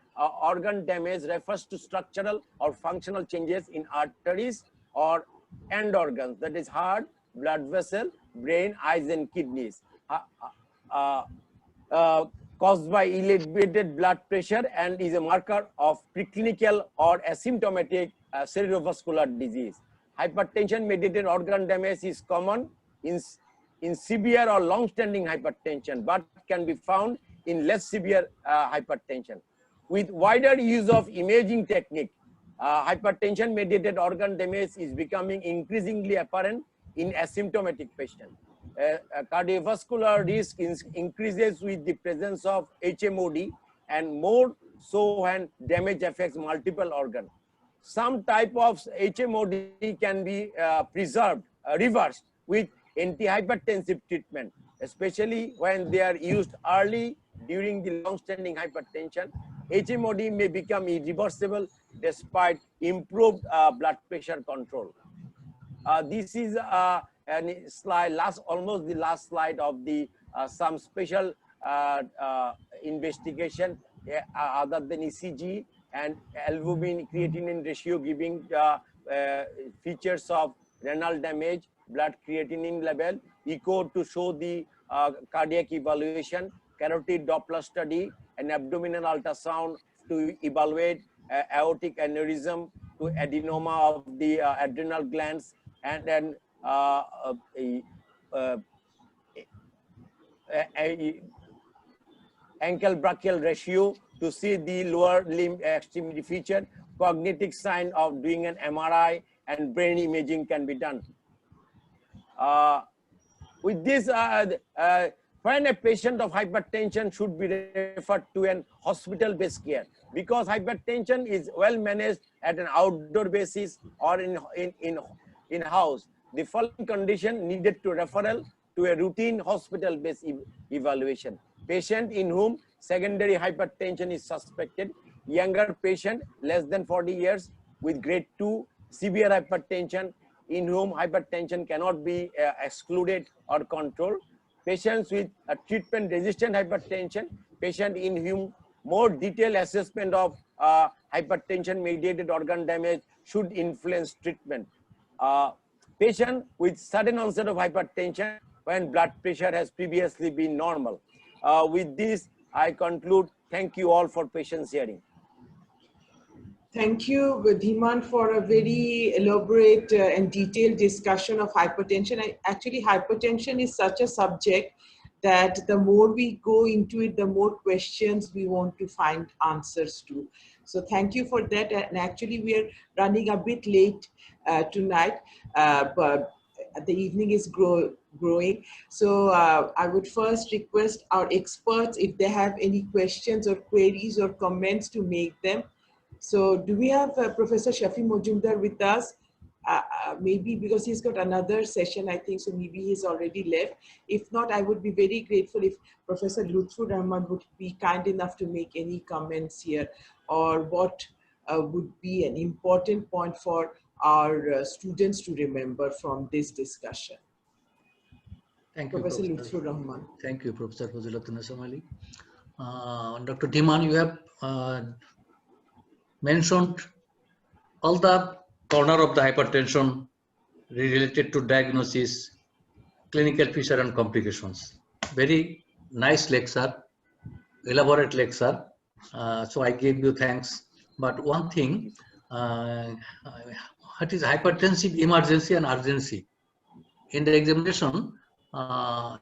organ damage refers to structural or functional changes in arteries or end organs, that is heart, blood vessel, brain, eyes and kidneys, caused by elevated blood pressure and is a marker of preclinical or asymptomatic cerebrovascular disease. Hypertension mediated organ damage is common in severe or long-standing hypertension, but can be found in less severe hypertension. With wider use of imaging technique, hypertension mediated organ damage is becoming increasingly apparent in asymptomatic patients. Cardiovascular risk increases with the presence of HMOD and more so when damage affects multiple organs. Some type of HMOD can be reversed with antihypertensive treatment, especially when they are used early during the long-standing hypertension. HMOD may become irreversible despite improved blood pressure control. This is a slide, almost the last slide of the some special investigation other than ECG and albumin creatinine ratio, giving features of renal damage, blood creatinine level, echo to show the cardiac evaluation, carotid Doppler study, an abdominal ultrasound to evaluate aortic aneurysm, to adenoma of the adrenal glands, and then ankle brachial ratio to see the lower limb extremity feature, cognitive sign of doing an MRI, and brain imaging can be done. With this, when a patient of hypertension should be referred to an hospital-based care, because hypertension is well managed at an outdoor basis or in house. The following condition needed to referral to a routine hospital-based evaluation. Patient in whom secondary hypertension is suspected, younger patient less than 40 years with grade 2 severe hypertension in whom hypertension cannot be excluded or controlled, patients with treatment-resistant hypertension, patient in whom more detailed assessment of hypertension mediated organ damage should influence treatment. Patient with sudden onset of hypertension when blood pressure has previously been normal. With this, I conclude. Thank you all for patient hearing. Thank you, Dhiman, for a very elaborate and detailed discussion of hypertension. Actually, hypertension is such a subject that the more we go into it, the more questions we want to find answers to. So thank you for that. And actually, we are running a bit late tonight, but the evening is growing. So I would first request our experts, if they have any questions or queries or comments, to make them. So do we have Professor Shafi Majumdar with us? Maybe because he's got another session, I think, so maybe he's already left. If not, I would be very grateful if Professor Lutfur Rahman would be kind enough to make any comments here, or what would be an important point for our students to remember from this discussion. Thank you, Professor Professor. Lutfur Rahman. Thank you, Professor Fazilatunisa Malik. Dr. Dhiman, you have mentioned all the corner of the hypertension related to diagnosis, clinical feature and complications. Very nice lecture, elaborate lecture. So I give you thanks. But one thing, what is hypertensive emergency and urgency? In the examination,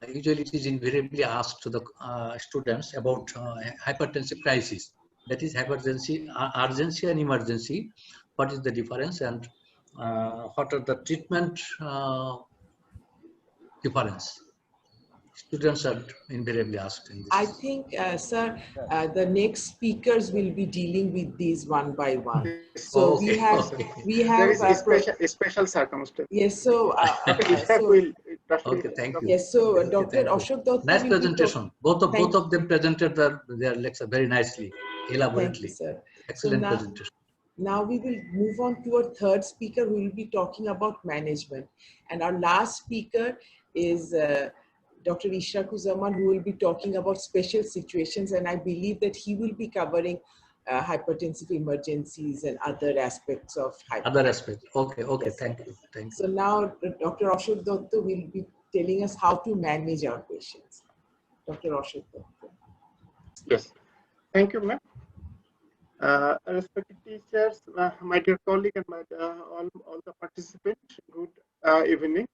usually it is invariably asked to the students about hypertensive crisis. That is hypertension, urgency and emergency. What is the difference, and what are the treatment difference? Students are invariably asked in this. I think, sir, the next speakers will be dealing with these one by one. So Okay, we have, okay. There is a special circumstance. yes. So, Okay, thank you. yes. So, Okay, Dr. thank you. Ashok Datta Nice will be presentation. Both of them presented their lecture very nicely, elaborately. Thank you, sir. Excellent So presentation. now we will move on to our third speaker, who will be talking about management. And our last speaker is Dr. Ishrakuzaman, who will be talking about special situations. And I believe that he will be covering hypertensive emergencies and other aspects of hypertension. Other aspects. Okay, okay. Yes, Thank you. Thank you. So now Dr. Ashok Datta will be telling us how to manage our patients. Dr. Ashok Datta. Yes. Thank you, ma'am. Respected teachers, my dear colleague, and all the participants, good evening.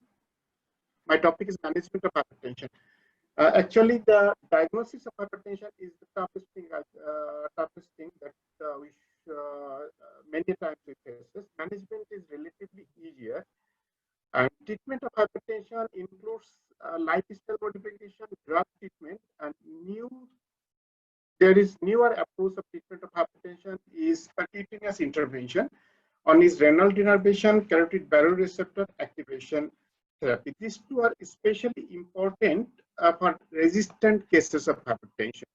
My topic is management of hypertension. Actually, the diagnosis of hypertension is the toughest thing that many times we face. Management is relatively easier, and treatment of hypertension includes lifestyle modification, drug treatment, and newer approach of treatment of hypertension is percutaneous intervention on is renal denervation, carotid baroreceptor activation therapy. These two are especially important for resistant cases of hypertension.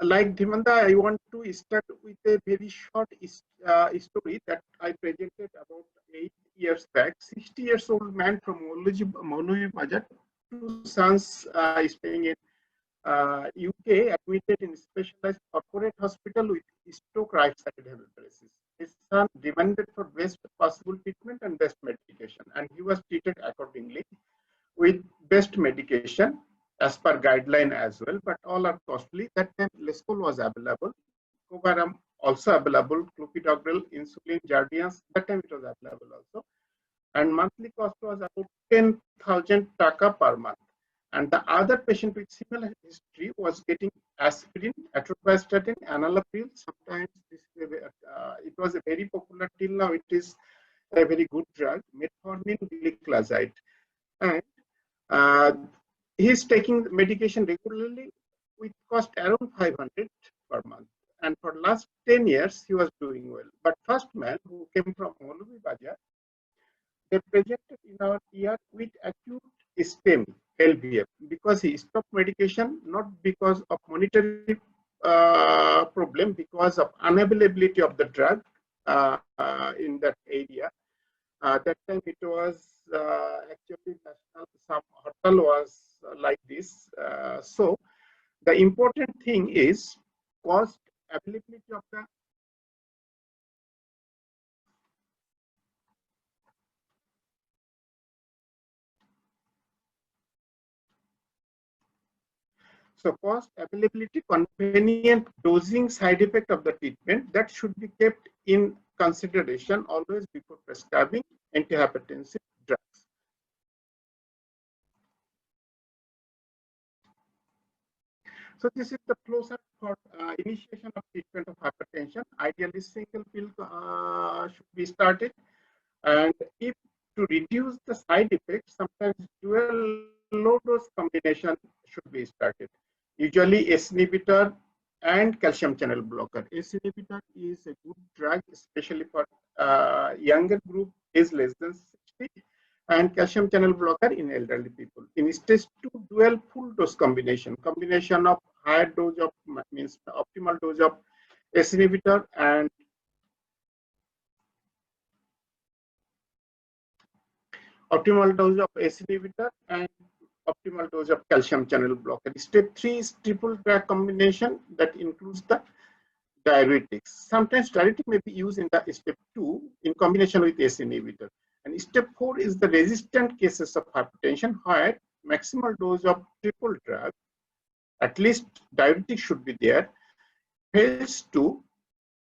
Like Dhimanda, I want to start with a very short story that I presented about 8 years back. 60 years old man from Maulavi Bajar, 2 sons staying in UK, admitted in specialized corporate hospital with stroke right-sided hemoptysis. His son demanded for best possible treatment and best medication, and he was treated accordingly with best medication as per guideline as well, but all are costly. That time Lescol was available, Covaram also available, clopidogrel, insulin, Jardiance, that time it was available also. And monthly cost was about 10,000 taka per month. And the other patient with similar history was getting aspirin, atorvastatin, enalapril. Sometimes it was a very popular, till now it is a very good drug, metformin, gliclazide. And he's taking medication regularly with cost around 500 per month. And for last 10 years, he was doing well. But first man who came from Maulavi Bajar, they presented in our ER with acute STEMI, LVF, because he stopped medication, not because of monetary problem, because of unavailability of the drug in that area. That time it was actually national, some hotel was like this. So The important thing is cost, availability of the cost, availability, convenient dosing, side effect of the treatment, that should be kept in consideration always before prescribing antihypertensive drugs. So this is the flowchart for initiation of treatment of hypertension. Ideally, single pill should be started, and if to reduce the side effects, sometimes dual low dose combination should be started. Usually, ACE inhibitor and calcium channel blocker. ACE inhibitor is a good drug, especially for younger group, is less than 60, and calcium channel blocker in elderly people. In stage 2, dual full dose combination of higher dose of, means optimal dose of ACE inhibitor and optimal dose of ACE inhibitor and optimal dose of calcium channel blocker. Step 3 is triple drug combination that includes the diuretics. Sometimes diuretic may be used in the step 2 in combination with ACE inhibitor. And step 4 is the resistant cases of hypertension, where maximal dose of triple drug, at least diuretic should be there, fails to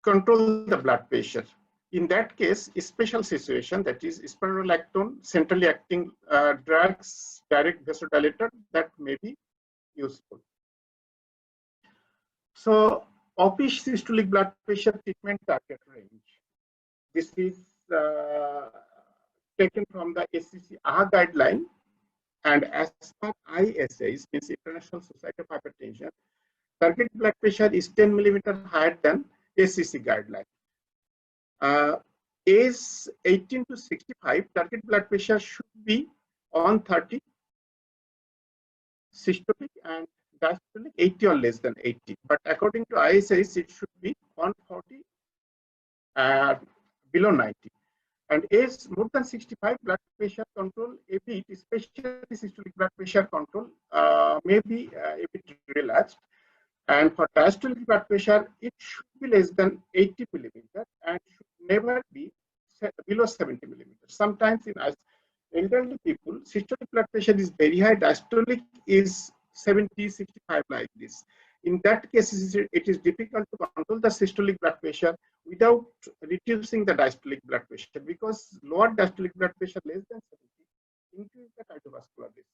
control the blood pressure. In that case, a special situation, that is spironolactone, centrally acting drugs, direct vasodilator, that may be useful. So, office systolic blood pressure treatment target range. This is taken from the SCC AHA guideline, and as per ISA, means International Society of Hypertension, target blood pressure is 10 millimeter higher than SCC guideline. Age 18 to 65, target blood pressure should be 130 systolic and diastolic 80 or less than 80. But according to ISA, it should be 140 below 90. And age more than 65, blood pressure control a bit, especially systolic blood pressure control, may be a bit relaxed. And for diastolic blood pressure, it should be less than 80 millimeter and should never be below 70 millimeters. Sometimes in elderly people, systolic blood pressure is very high, diastolic is 70, 65 like this. In that case, it is difficult to control the systolic blood pressure without reducing the diastolic blood pressure, because lower diastolic blood pressure less than 70 increase the cardiovascular risk.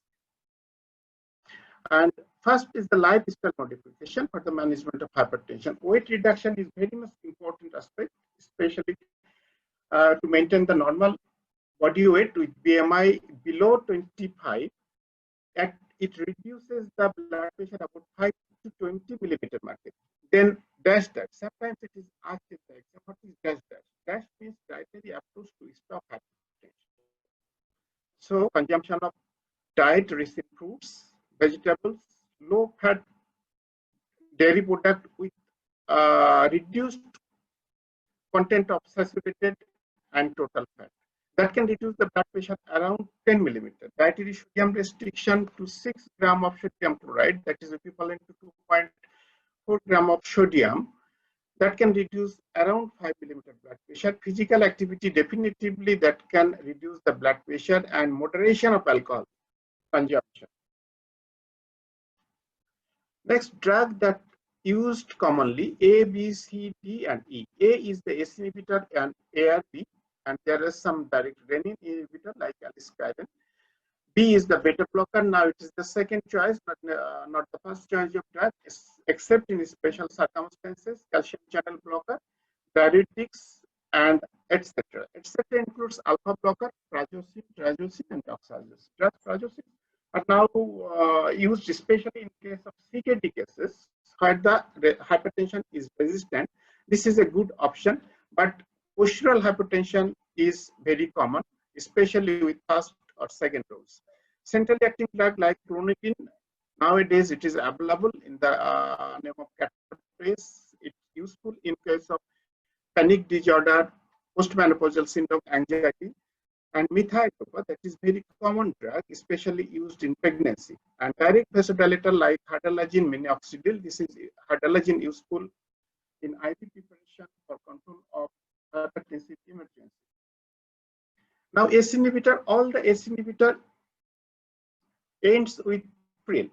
And first is the lifestyle modification for the management of hypertension. Weight reduction is very much important aspect, especially to maintain the normal body weight with BMI below 25. It reduces the blood pressure about 5 to 20 millimeter mercury. Then dash diet. Sometimes it is asked in the exam, what is dash diet? Dash means dietary approach to stop hypertension. So consumption of diet rich in fruits, vegetables, low fat dairy product with reduced content of saturated and total fat. That can reduce the blood pressure around 10 millimeter. Dietary sodium restriction to 6 gram of sodium chloride, that is equivalent to 2.4 gram of sodium, that can reduce around 5 millimeter blood pressure. Physical activity definitively that can reduce the blood pressure, and moderation of alcohol consumption. Next, drug that used commonly, A, B, C, D, and E. A is the ACE inhibitor and ARB, and there is some direct renin inhibitor like aliskiren. B is the beta blocker. Now it is the second choice, but not the first choice of drug, except in special circumstances. Calcium channel blocker, diuretics, and etc. Etc. includes alpha blocker, prazosin, trazodone, and doxazose. Drugs prazosin are now used especially in case of CKD cases where the hypertension is resistant. This is a good option, but postural hypertension is very common, especially with first or second dose. Centrally acting drug like clonidine, nowadays it is available in the name of categories. It's useful in case of panic disorder, postmenopausal syndrome, anxiety, and methyldopa, that is very common drug, especially used in pregnancy. And direct vasodilator like hydralazine minoxidil, this is hydralazine useful in IV preparation for control of hypertensive emergency. Now ACE inhibitor, all the ACE inhibitor ends with pril.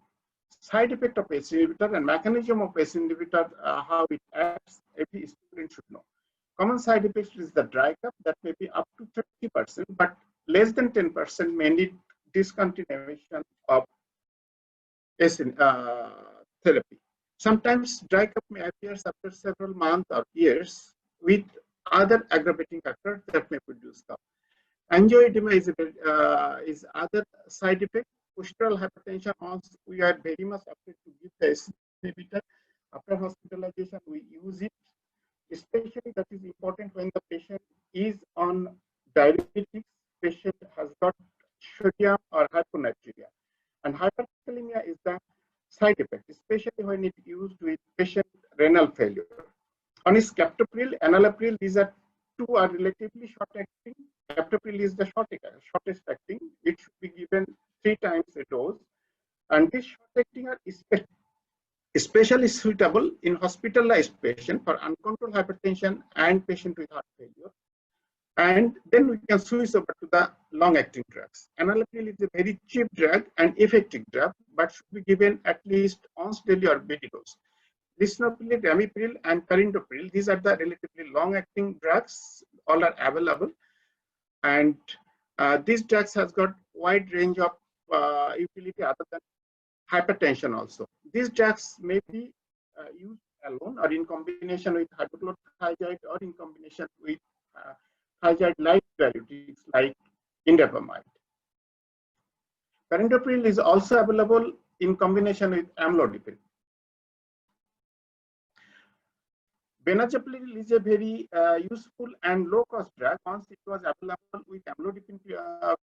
Side effect of ACE inhibitor and mechanism of ACE inhibitor, how it acts, every student should know. Common side effect is the dry cough that may be up to 30%, but less than 10% may need discontinuation of ACE therapy. Sometimes dry cough may appear after several months or years with other aggravating factors that may produce cough. Angioedema is other side effect. Postural hypertension, once we are very much afraid to give the ACE inhibitor. After hospitalization, we use it. Especially that is important when the patient is on diuretics, patient has got sodium or hyponatremia. And hyperkalemia is the side effect, especially when it used with patient renal failure. One is captopril, enalapril, these are two are relatively short acting. Captopril is the shortest acting. It should be given 3 times a dose. And these short acting are especially suitable in hospitalized patient for uncontrolled hypertension and patient with heart failure. And then we can switch over to the long-acting drugs. Enalapril is a very cheap drug and effective drug, but should be given at least once daily or daily dose. Lisinopril, ramipril, and perindopril, these are the relatively long-acting drugs. All are available, and these drugs has got wide range of utility other than hypertension also. These drugs may be used alone or in combination with hydrochlorothiazide or in combination with thiazide-like diuretics like indapamide. Perindopril is also available in combination with amlodipine. Benazepril is a very useful and low-cost drug. Once it was available with amlodipine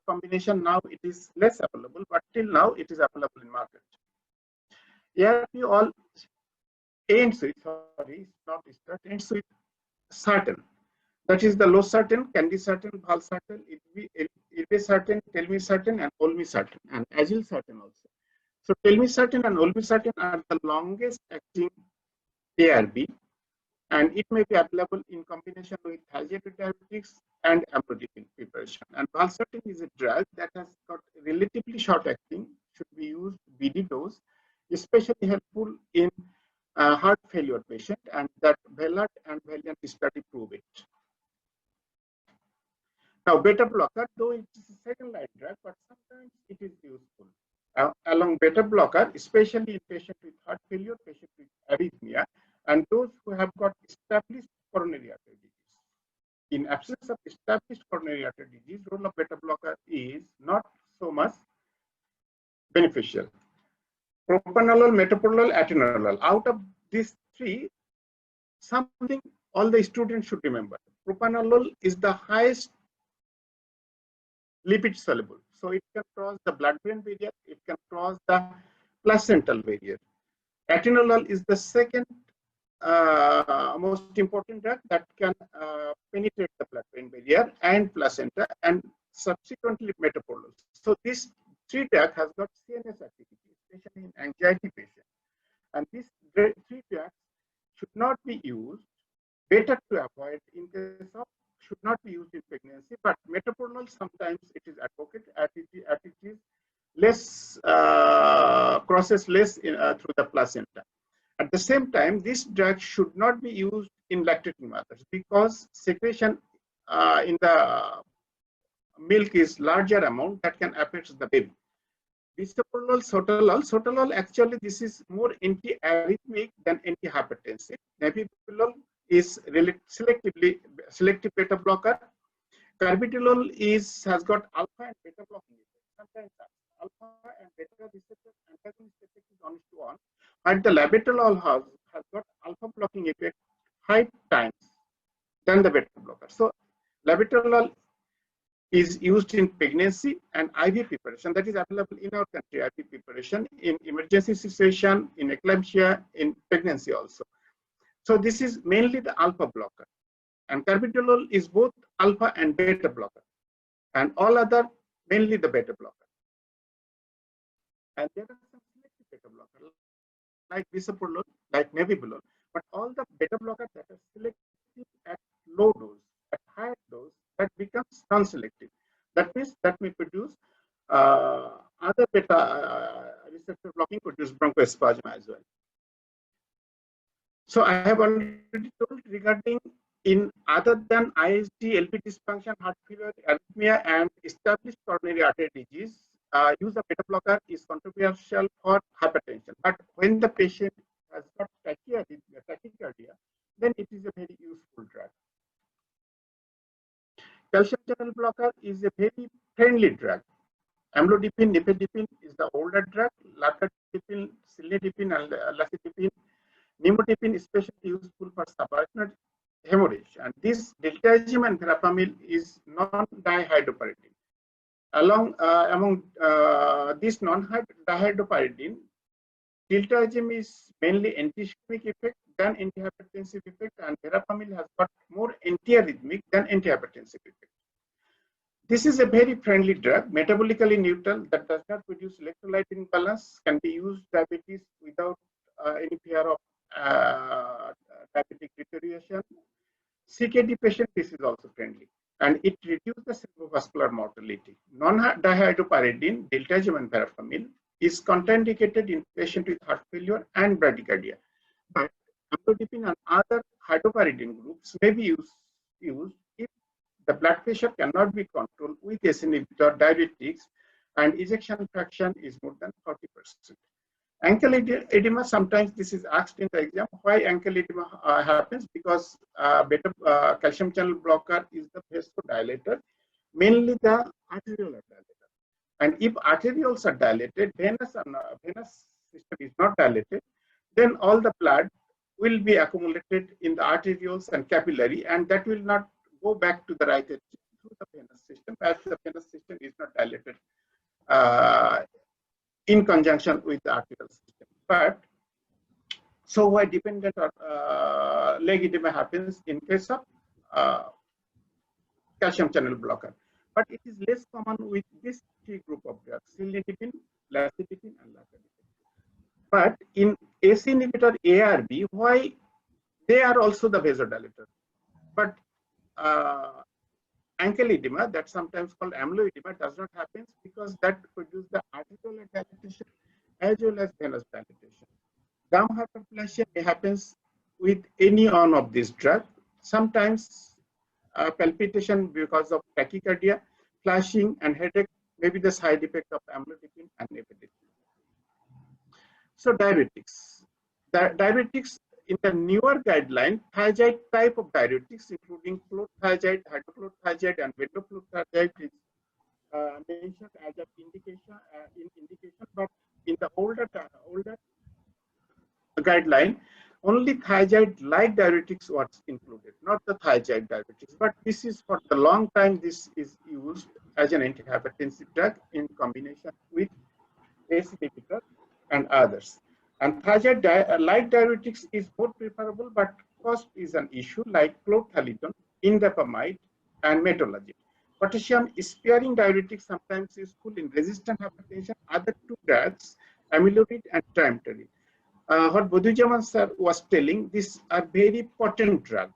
combination, now it is less available, but till now it is available in market. ARP all ends with, ends with sartan. That is the losartan, candesartan, valsartan, irbesartan, telmisartan, and olmesartan, and azilsartan also. So telmisartan and olmesartan are the longest acting ARB, and it may be available in combination with thiazide diuretics and amlodipine preparation. And valsartan is a drug that has got relatively short acting, should be used BD dose, especially helpful in heart failure patient, and that Vellard and Valiant study prove it. Now, beta blocker, though it is a second line drug, but sometimes it is useful. Along beta blocker, especially in patients with heart failure, patients with arrhythmia, and those who have got established coronary artery disease. In absence of established coronary artery disease, role of beta blocker is not so much beneficial. Propranolol, metoprolol, atenolol. Out of these three, something all the students should remember. Propranolol is the highest lipid soluble. So it can cross the blood-brain barrier, it can cross the placental barrier. Atenolol is the second most important drug that can penetrate the blood-brain barrier and placenta, and subsequently metoprolol. So this three drug has got CNS activity, especially in anxiety patients. And these three drugs should not be used, better to avoid in case of, should not be used in pregnancy, but metoprolol sometimes it is advocated as it is less, crosses less through the placenta. At the same time, this drug should not be used in lactating mothers because secretion in the milk is larger amount that can affect the baby. Bisoprolol, sotalol, actually this is more anti-arrhythmic than anti-hypertensive. Nebivolol is selective beta blocker. Carbidopa has got alpha and beta blocking effect. Sometimes alpha and beta receptor antagonist effect is 1:1, and the labetalol has got alpha blocking effect 5 times than the beta blocker. So labetalol is used in pregnancy and IV preparation, that is available in our country, IV preparation in emergency situation, in eclampsia, in pregnancy also. So this is mainly the alpha blocker, and carbidopa is both alpha and beta blocker. and all other mainly the beta blocker. And there are some selective beta blocker like bisoprolol, like nebivolol, but all the beta blockers that are selective at low dose, at higher dose, that becomes non-selective. That means that may produce other beta receptor blocking, produce bronchospasm as well. So I have already told regarding in other than ISD, LV dysfunction, heart failure, arrhythmia, and established coronary artery disease, use of beta blocker is controversial for hypertension. But when the patient has got tachycardia, then it is a very useful drug. Calcium channel blocker is a very friendly drug. Amlodipine, nifedipine is the older drug. Laterdipine, cilnidipine, and lasitipine. Nimodipine is especially useful for subarachnoid hemorrhage, and this diltiazem and verapamil is non-dihydropyridine. Among this non-dihydropyridine, diltiazem is mainly anti-ischemic effect than antihypertensive effect, and verapamil has got more antiarrhythmic than antihypertensive effect. This is a very friendly drug, metabolically neutral, that does not produce electrolyte imbalance, can be used diabetes without any fear of diabetic deterioration. CKD patient, this is also friendly, and it reduces the cerebrovascular mortality. Non-dihydropyridine, diltiazem and verapamil is contraindicated in patient with heart failure and bradycardia. But amlodipine and other hydropyridine groups may be used if the blood pressure cannot be controlled with ACE inhibitor, diuretics, and ejection fraction is more than 40%. Ankle edema, sometimes this is asked in the exam, why ankle edema happens, because calcium channel blocker is the vasodilator, mainly the arterial dilator. And if arterioles are dilated, venous system is not dilated, then all the blood will be accumulated in the arterioles and capillary, and that will not go back to the right atrium through the venous system, as the venous system is not dilated in conjunction with the arterial system. But so why dependent on leg edema happens in case of calcium channel blocker, but it is less common with this three group of drugs: cilnidipine, lasitipine, and laterdipine. But in ACE inhibitor ARB, why they are also the vasodilator, but ankle edema, that sometimes called amloedema, does not happen because that produces the arterial dilatation as well as venous dilatation. Gum hyperplasia happens with any one of these drugs. Sometimes palpitation because of tachycardia, flashing, and headache may be the side effect of amlodipine and nifedipine. So diuretics. Diuretics in the newer guideline, thiazide type of diuretics, including chlorothiazide, hydrochlorothiazide, and vendofluothiazide is mentioned as an indication, but in the older guideline, only thiazide-like diuretics was included, not the thiazide diuretics. But this is for the long time, this is used as an antihypertensive drug in combination with ACE inhibitor and others. And thiazide-like diuretics is more preferable, but cost is an issue, like chlorthalidone, indapamide, and metolazine. Potassium-sparing diuretics sometimes useful in resistant hypertension. Other two drugs, amyloid and trimipramine. What Bodhujaman sir was telling, these are very potent drugs.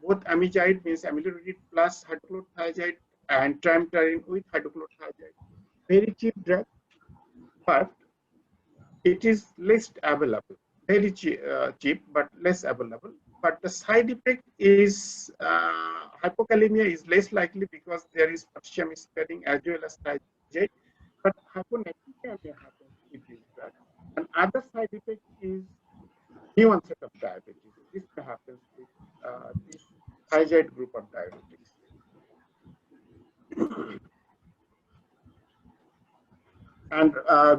Both amyloid means amyloid plus hydrochlorothiazide, and trimipramine with hydrochlorothiazide. Very cheap drug, but it is less available. Very cheap, but less available. But the side effect is hypokalemia is less likely because there is potassium sparing as well as thiazide. But hyponatremia may happen with this drug. And other side effect is new onset of diabetes. This happens with this thiazide group of diuretics. And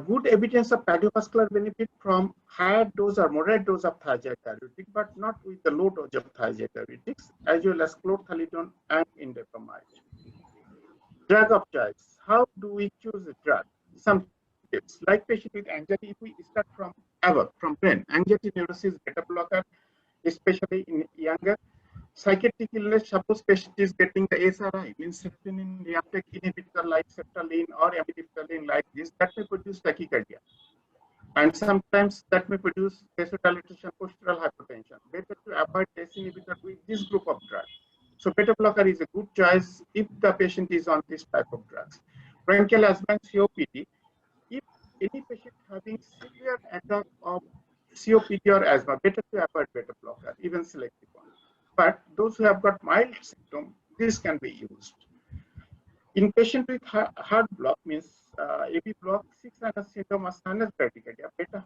good evidence of cardiovascular benefit from higher dose or moderate dose of thiazide diuretic, but not with the low dose of thiazide diuretics, as well as chlorthalidone and indapamide. Drug of choice. How do we choose a drug? Some tips. Like patient with anxiety, if we start from above, from brain, anxiety neurosis, beta blocker, especially in younger. psychiatric illness, suppose patient is getting the SRI, means serotonin reuptake inhibitor like sertraline or amlodipine like this, that may produce tachycardia. And sometimes that may produce vasodilatation, postural hypertension. Better to avoid ACE inhibitor with this group of drugs. So beta blocker is a good choice if the patient is on this type of drugs. Bronchial asthma and COPD, if any patient having severe attack of COPD or asthma, better to avoid beta blocker, even selective one. But those who have got mild symptom, this can be used. In patient with heart block, means AB block, 6 sinus syndrome or sinus bradycardia, beta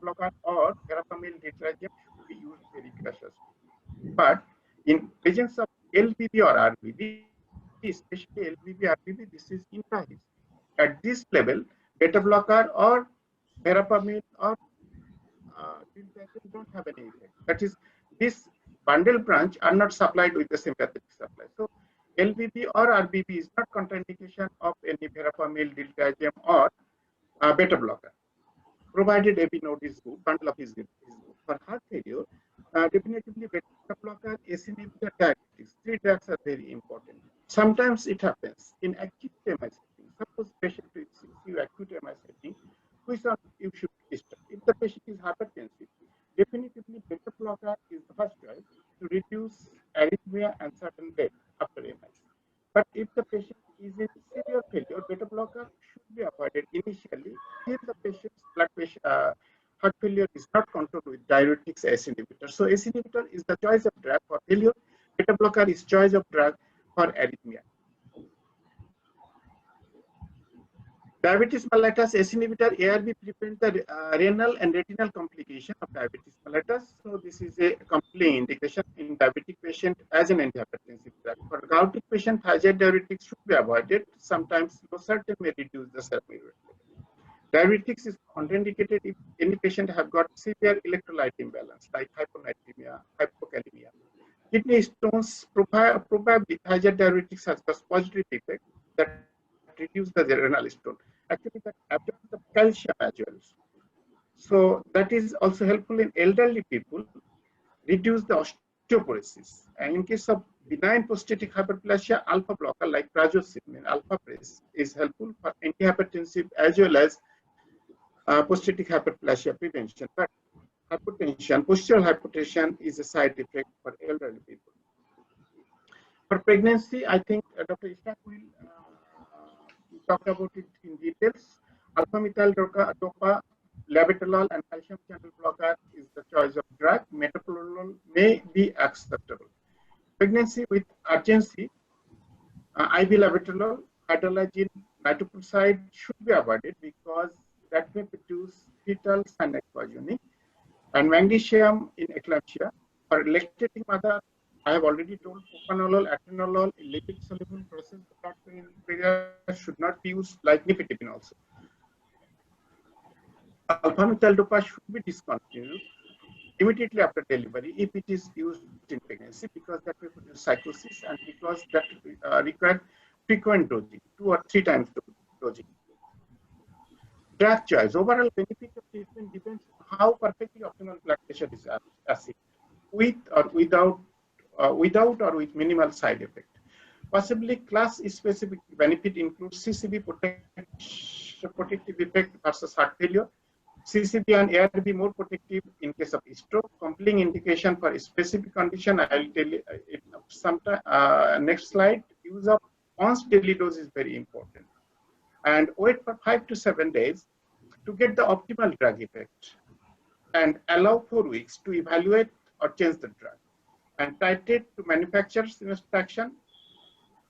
blocker or verapamil detergent should be used very cautiously. But in presence of LVB or RVB, especially LVB, RVB, this is intrahepatic. At this level, beta blocker or verapamil or don't have any effect. That is, this bundle branch are not supplied with the sympathetic supply. So LVB or RVB is not contraindication of any verapamil, diltiazem or beta blocker, provided AB node is good, bundle of is good. For heart failure, definitively beta blocker, ACE inhibitor, diabetes. 3 drugs are very important. Sometimes it happens in acute MI setting. Suppose patient with CCU acute MI setting, which one you should start. If the patient is hypertensive, definitively beta blocker is the first choice to reduce arrhythmia and sudden death after MI. But if the patient is in severe failure, beta blocker should be avoided initially if the patient's blood pressure, heart failure is not controlled with diuretics, ACE inhibitor. So ACE inhibitor is the choice of drug for failure. Beta blocker is choice of drug for arrhythmia. Diabetes mellitus, ACE inhibitor, ARB prevent the renal and retinal complication of diabetes mellitus. So this is a complete indication in diabetic patient as an antihypertensive drug. For gouty patient, thiazide diuretics should be avoided. Sometimes losartan may reduce the serum uric level. Diuretics is contraindicated if any patient have got severe electrolyte imbalance like hyponatremia, hypokalemia. Kidney stones, probably thiazide diuretics has got positive effect that reduce the renal stone. Actually, that absorbs the calcium as well. So that is also helpful in elderly people, reduce the osteoporosis. And in case of benign prostatic hyperplasia, alpha blocker like prazosin, alpha press is helpful for antihypertensive as well as prostatic hyperplasia prevention. But hypertension, postural hypertension is a side effect for elderly people. For pregnancy, I think Dr. Ishaq will talk about it in details. Alpha-methyl dopa, labetalol, and calcium channel blocker is the choice of drug. Metoprolol may be acceptable. Pregnancy with urgency, IV labetalol, hydrolyzine, nitroprusside should be avoided because that may produce fetal cyanide poisoning. And magnesium in eclampsia. For lactating mother, I have already told propanolol, atenolol, lipid soluble processed protein should not be used, like nifedipine also. Alpha-methyl dopa should be discontinued immediately after delivery if it is used in pregnancy because that may produce psychosis and because that require frequent dosing, 2 or 3 times dosing. Drug choice. Overall benefit of treatment depends on how perfectly optimal blood pressure is achieved, with or without or with minimal side effect. Possibly class-specific benefit includes CCB protective effect versus heart failure. CCB and ARB more protective in case of stroke. Compelling indication for a specific condition. I will tell you sometime. Next slide. Use of once daily dose is very important. And wait for 5 to 7 days to get the optimal drug effect and allow 4 weeks to evaluate or change the drug and titrate to manufacturer's instruction.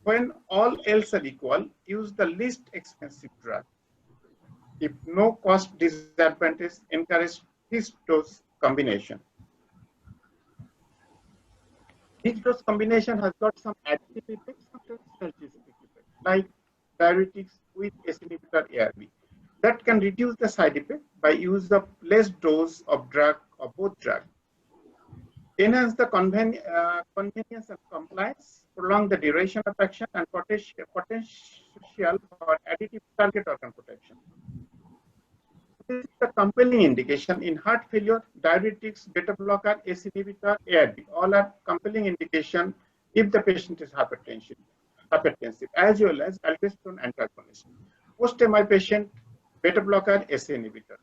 When all else are equal, use the least expensive drug. If no cost disadvantage, encourage this dose combination. This dose combination has got some additive effects, sometimes synergistic effects, like diuretics with ACE inhibitor ARB. That can reduce the side effect by use of less dose of drug or both drugs. Enhance the convenience and compliance, prolong the duration of action, and potential for additive target organ protection. This is the compelling indication in heart failure, diuretics, beta blocker, ACE inhibitor, ARB. All are compelling indication if the patient is hypertensive, as well as aldosterone antagonist. Post-MI patient, beta blocker, ACE inhibitor.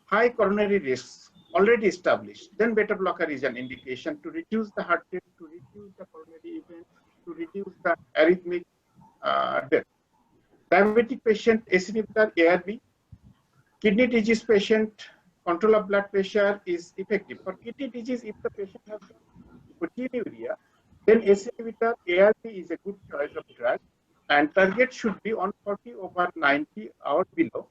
High coronary risks already established. Then beta blocker is an indication to reduce the heart rate, to reduce the coronary events, to reduce the arrhythmic death. Diabetic patient, ACE inhibitor, ARB. Kidney disease patient, control of blood pressure is effective. For kidney disease, if the patient has proteinuria, then ACE inhibitor, ARB is a good choice of drug, and target should be 140/90 or below.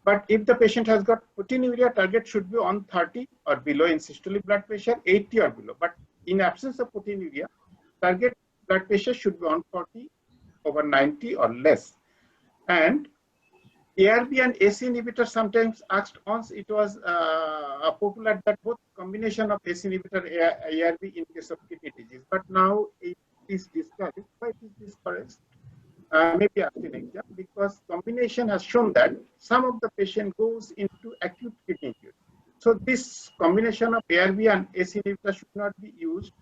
But if the patient has got proteinuria, target should be 130 or below. In systolic blood pressure, 80 or below. But in absence of proteinuria, target blood pressure should be 140/90 or less. And ARB and ACE inhibitor sometimes asked once it was popular that both combination of ACE inhibitor ARB in case of kidney disease, but now it is discouraged. Why it is discouraged? Maybe asked in exam, because combination has shown that some of the patient goes into acute kidney injury. So this combination of ARB and ACE inhibitor should not be used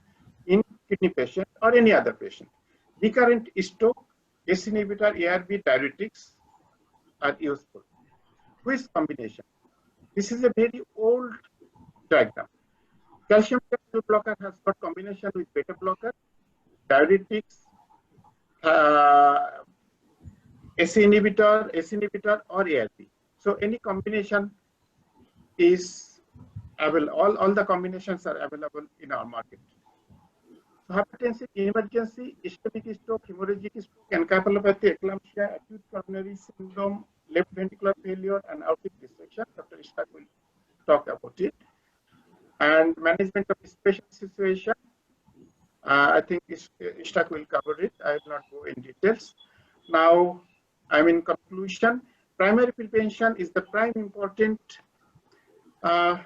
in kidney patient or any other patient. Recurrent stroke, ACE inhibitor, ARB, diuretics are useful. Which combination? This is a very old diagram. Calcium channel blocker has got combination with beta blocker, diuretics, ACE inhibitor or ARB. So any combination is available. All the combinations are available in our market. So hypertensive emergency, ischemic stroke, hemorrhagic stroke, encephalopathy, eclampsia, acute coronary syndrome, left ventricular failure, and aortic dissection. Dr. Ishaq will talk about it. And management of special situation. I think Ishaq will cover it. I will not go in details. Now, I'm in conclusion. Primary prevention is the prime important, followed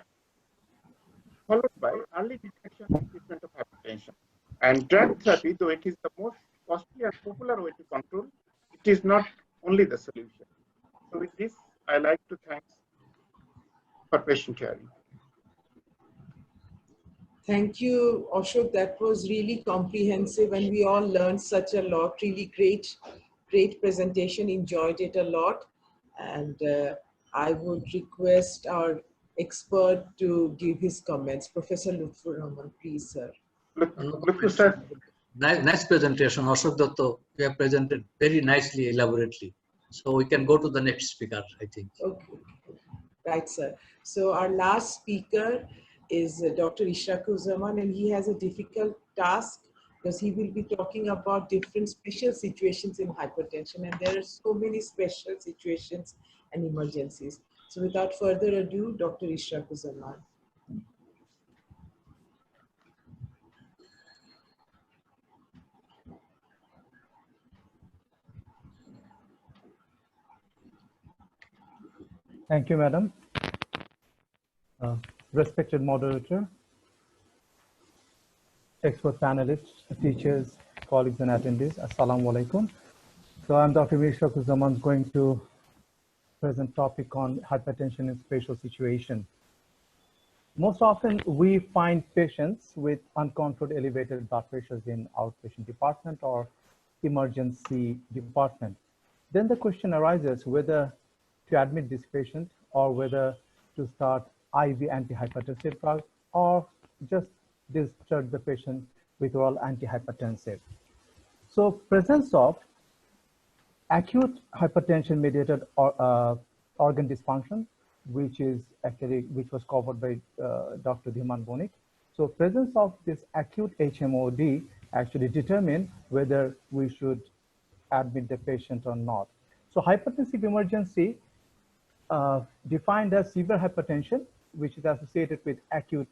by early detection and treatment of hypertension. And drug therapy, though it is the most costly and popular way to control, it is not only the solution. So with this, I like to thank for patient hearing. Thank you, Ashok. That was really comprehensive and we all learned such a lot. Really great presentation. Enjoyed it a lot. And I would request our expert to give his comments. Professor Lutfur Rahman, please, sir. Lutfur, sir. Nice presentation, Ashok Datta. You have presented very nicely, elaborately. So we can go to the next speaker, I think. Okay. Right, sir. So our last speaker is Dr. Ishaq, and he has a difficult task because he will be talking about different special situations in hypertension, and there are so many special situations and emergencies. So without further ado, Dr. Ishaq. Thank you, madam. Respected moderator, expert panelists, teachers, colleagues, and attendees, Assalamu alaikum. So I'm Dr. Ishaq going to present topic on hypertension in special situation. Most often we find patients with uncontrolled elevated blood pressures in outpatient department or emergency department. Then the question arises whether to admit this patient or whether to start IV antihypertensive drug or just discharge the patient with oral antihypertensive. So presence of acute hypertension mediated organ dysfunction, which was covered by Dr. Dhiman Bonik. So presence of this acute HMOD actually determine whether we should admit the patient or not. So hypertensive emergency defined as severe hypertension, which is associated with acute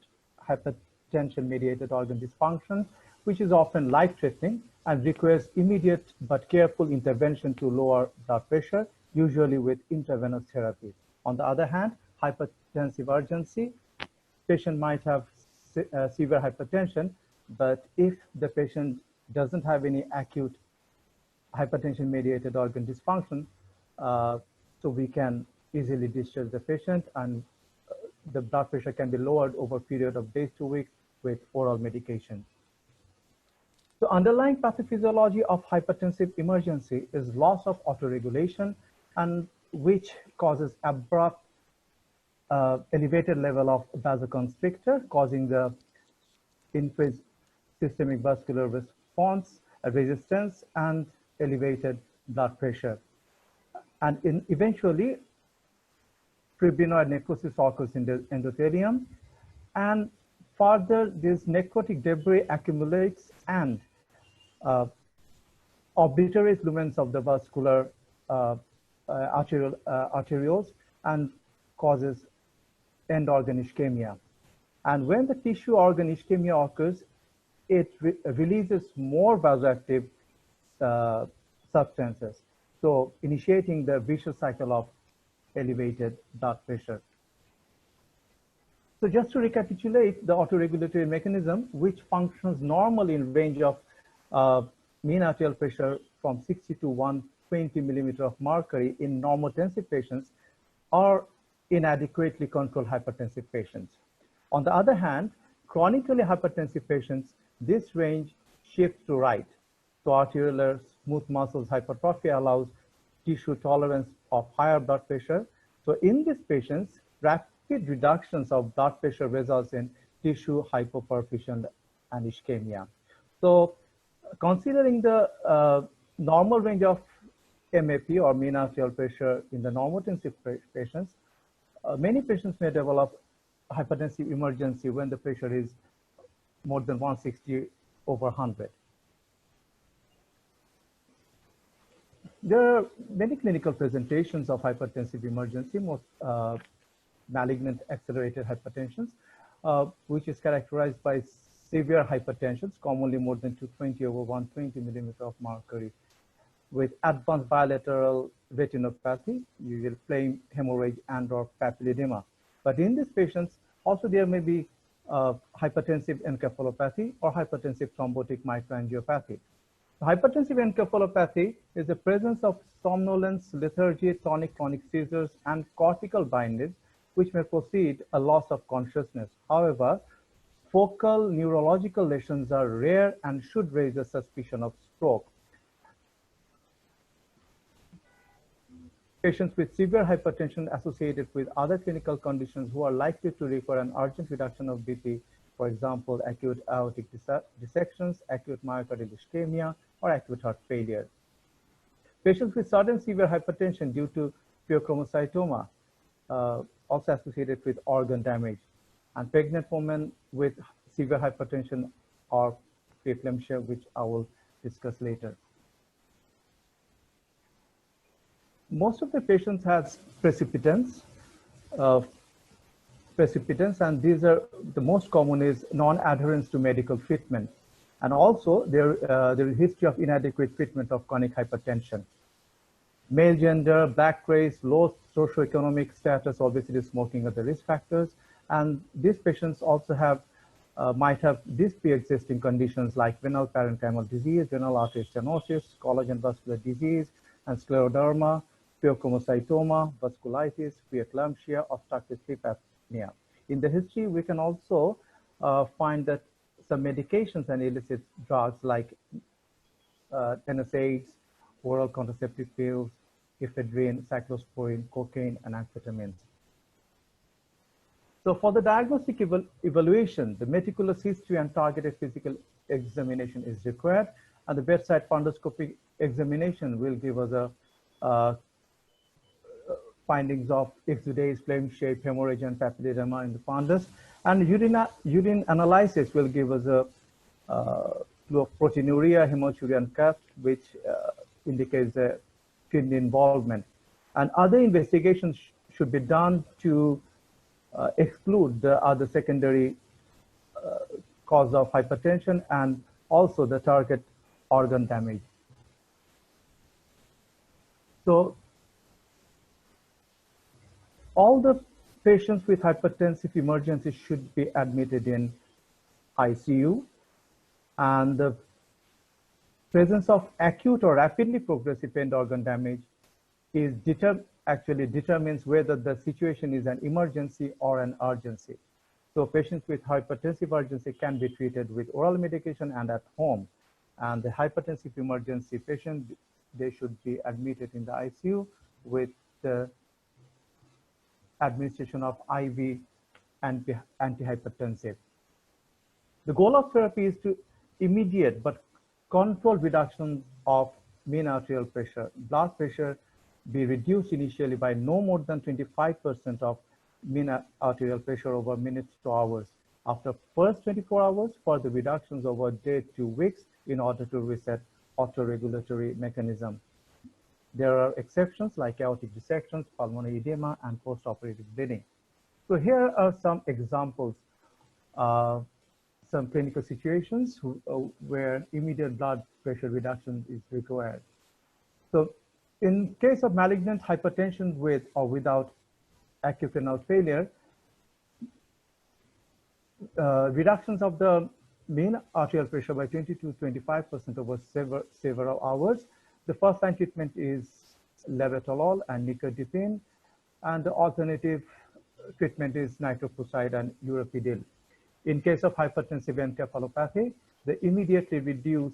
hypertension mediated organ dysfunction, which is often life-threatening and requires immediate but careful intervention to lower blood pressure, usually with intravenous therapy. On the other hand, hypertensive urgency, patient might have severe hypertension, but if the patient doesn't have any acute hypertension mediated organ dysfunction, so we can easily discharge the patient, and the blood pressure can be lowered over a period of days to weeks with oral medication. The underlying pathophysiology of hypertensive emergency is loss of autoregulation, and which causes abrupt elevated level of vasoconstrictor, causing the increased systemic vascular response, resistance, and elevated blood pressure. And eventually, fibrinoid necrosis occurs in the endothelium, and further, this necrotic debris accumulates and obliterates lumens of the vascular arterioles and causes end organ ischemia. And when the tissue organ ischemia occurs, it releases more vasoactive substances, so initiating the vicious cycle of elevated blood pressure. So just to recapitulate the autoregulatory mechanism, which functions normally in range of mean arterial pressure from 60 to 120 millimeter of mercury in normotensive patients, are inadequately controlled hypertensive patients. On the other hand, chronically hypertensive patients, this range shifts to right. So arteriolar smooth muscles hypertrophy allows tissue tolerance of higher blood pressure. So in these patients, rapid reductions of blood pressure results in tissue hypoperfusion and ischemia. So considering the normal range of MAP or mean arterial pressure in the normotensive patients, many patients may develop hypertensive emergency when the pressure is more than 160 over 100. There are many clinical presentations of hypertensive emergency, most malignant accelerated hypertensions, which is characterized by severe hypertensions, commonly more than 220 over 120 millimeter of mercury, with advanced bilateral retinopathy, usually flame hemorrhage and/or papilledema. But in these patients, also there may be hypertensive encephalopathy or hypertensive thrombotic microangiopathy. Hypertensive encephalopathy is the presence of somnolence, lethargy, tonic-clonic seizures, and cortical blindness, which may precede a loss of consciousness. However, focal neurological lesions are rare and should raise a suspicion of stroke. Patients with severe hypertension associated with other clinical conditions who are likely to require an urgent reduction of BP, for example, acute aortic dissections, acute myocardial ischemia, or acute heart failure. Patients with sudden severe hypertension due to pheochromocytoma, also associated with organ damage, and pregnant women with severe hypertension or preeclampsia, which I will discuss later. Most of the patients have precipitants, and these are the most common is non-adherence to medical treatment. And also there is history of inadequate treatment of chronic hypertension. Male gender, black race, low socioeconomic status, obesity, smoking are the risk factors. And these patients also have, might have these pre-existing conditions like renal parenchymal disease, renal artery stenosis, collagen vascular disease, and scleroderma, pheochromocytoma, vasculitis, preeclampsia, obstructive sleep apnea. In the history, we can also find that some medications and illicit drugs like NSAIDs, oral contraceptive pills, ephedrine, cyclosporine, cocaine, and amphetamines. So for the diagnostic evaluation, the meticulous history and targeted physical examination is required, and the bedside fundoscopic examination will give us a findings of exudate, flame shape, hemorrhage, and papilledema in the fundus. And urine analysis will give us a proteinuria, hematuria, and CAF, which indicates a kidney involvement. And other investigations should be done to exclude the other secondary cause of hypertension and also the target organ damage. So all the patients with hypertensive emergency should be admitted in ICU, and the presence of acute or rapidly progressive end organ damage is actually determines whether the situation is an emergency or an urgency. So patients with hypertensive urgency can be treated with oral medication and at home. And the hypertensive emergency patient, they should be admitted in the ICU with the administration of IV antihypertensive. The goal of therapy is to immediate but controlled reduction of mean arterial pressure. Blood pressure be reduced initially by no more than 25% of mean arterial pressure over minutes to hours. After first 24 hours, further reductions over day to weeks in order to reset autoregulatory mechanism. There are exceptions like aortic dissections, pulmonary edema, and post-operative bleeding. So here are some examples, some clinical situations where immediate blood pressure reduction is required. So in case of malignant hypertension with or without acute renal failure, reductions of the mean arterial pressure by 20 to 25% over several hours. The first line treatment is labetalol and nicardipine, and the alternative treatment is nitroprusside and urapidil. In case of hypertensive encephalopathy, they immediately reduce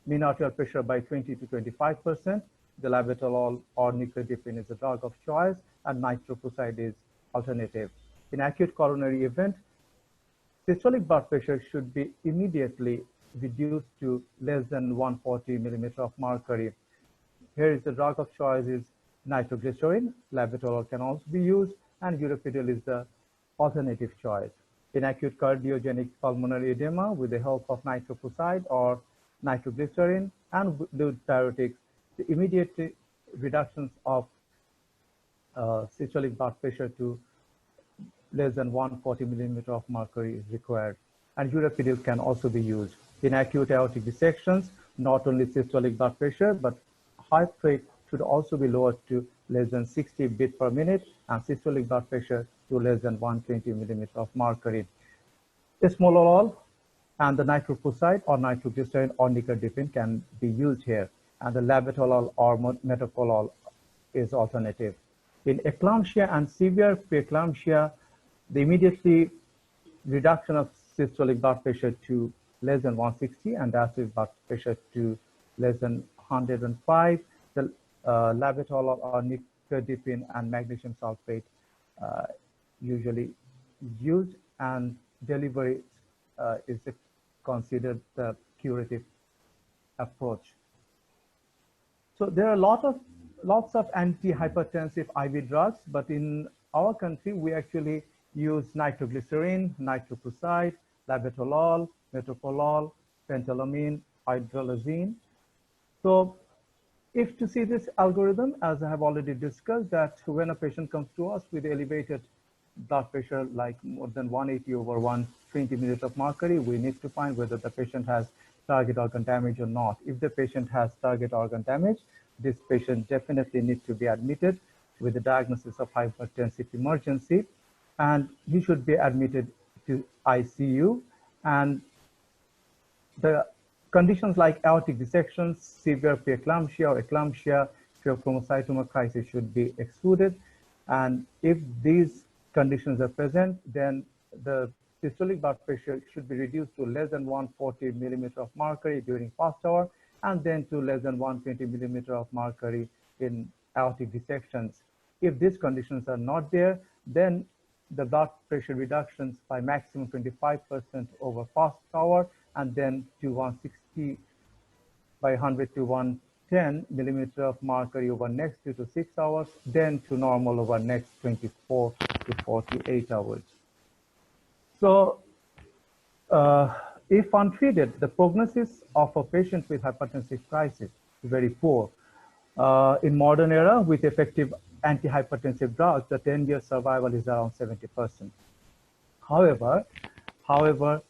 mean arterial pressure by 20 to 25%. The labetalol or nicardipine is a drug of choice, and nitroprusside is alternative. In acute coronary event, systolic blood pressure should be immediately reduced to less than 140 millimeter of mercury. Here is the drug of choice is nitroglycerin. Labetalol can also be used, and urapidil is the alternative choice. In acute cardiogenic pulmonary edema, with the help of nitroprusside or nitroglycerin and fluid diuretics, the immediate reductions of systolic blood pressure to less than 140 millimeter of mercury is required. And urapidil can also be used. In acute aortic dissections, not only systolic blood pressure, but heart rate should also be lowered to less than 60 beats per minute, and systolic blood pressure to less than 120 millimeter of mercury. Esmolol and the nitroprusside or nitroglycerin or nicardipine can be used here, and the labetalol or metoprolol is alternative. In eclampsia and severe preeclampsia, the immediately reduction of systolic blood pressure to less than 160 and diastolic blood pressure to less than 105, the labetalol or nicardipine and magnesium sulfate usually used, and delivery is considered the curative approach. So there are lots of antihypertensive IV drugs, but in our country, we actually use nitroglycerin, nitroprusside, labetalol, metoprolol, phentylamine, hydralazine. So if to see this algorithm, as I have already discussed, that when a patient comes to us with elevated blood pressure like more than 180 over 120 millimeter of mercury, we need to find whether the patient has target organ damage or not. If the patient has target organ damage, this patient definitely needs to be admitted with the diagnosis of hypertensive emergency, and he should be admitted to ICU. And the conditions like aortic dissections, severe preeclampsia or eclampsia, pheochromocytoma crisis should be excluded. And if these conditions are present, then the systolic blood pressure should be reduced to less than 140 millimeter of mercury during first hour, and then to less than 120 millimeter of mercury in aortic dissections. If these conditions are not there, then the blood pressure reductions by maximum 25% over first hour, and then to 160 by 100 to 110 millimeter of mercury over next 2 to 6 hours, then to normal over next 24 to 48 hours. So if untreated, the prognosis of a patient with hypertensive crisis is very poor. In modern era, with effective antihypertensive drugs, the 10-year survival is around 70%. However,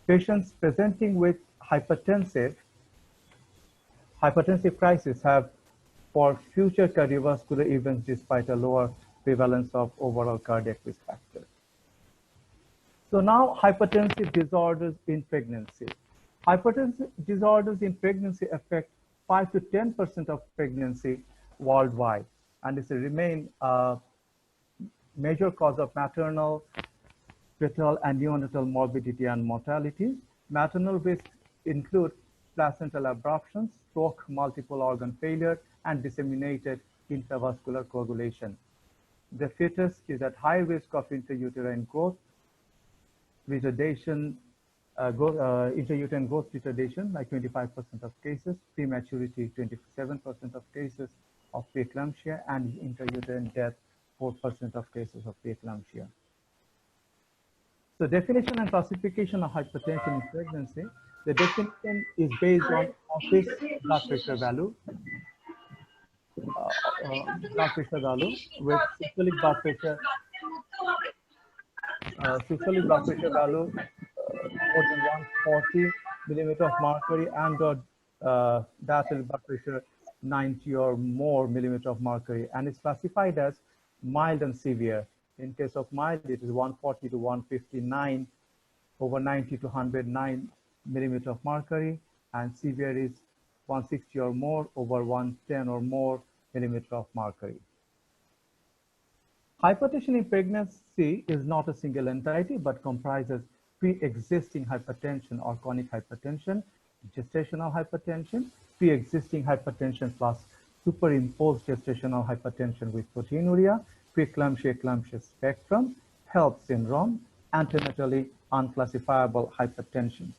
patients presenting with hypertensive crisis have for future cardiovascular events despite a lower prevalence of overall cardiac risk factors. So now hypertensive disorders in pregnancy. Hypertensive disorders in pregnancy affect 5 to 10% of pregnancy worldwide, and it's a remain a major cause of maternal, fetal, and neonatal morbidity and mortality. Maternal risks include placental abruptions, stroke, multiple organ failure, and disseminated intravascular coagulation. The fetus is at high risk of intrauterine growth retardation, intrauterine growth retardation, like 25% of cases, prematurity, 27% of cases of preeclampsia, and intrauterine death, 4% of cases of preeclampsia. So definition and classification of hypertension in pregnancy. The definition is based on office blood pressure value, with systolic blood pressure value more than 140 millimeter of mercury, and diastolic blood pressure 90 or more millimeter of mercury, and it's classified as mild and severe. In case of mild, it is 140 to 159 over 90 to 109 millimeter of mercury, and severe is 160 or more over 110 or more millimeter of mercury. Hypertension in pregnancy is not a single entity, but comprises pre-existing hypertension or chronic hypertension, gestational hypertension, pre-existing hypertension plus superimposed gestational hypertension with proteinuria, preeclampsia, eclampsia spectrum, HELLP syndrome, antenatally unclassifiable hypertension.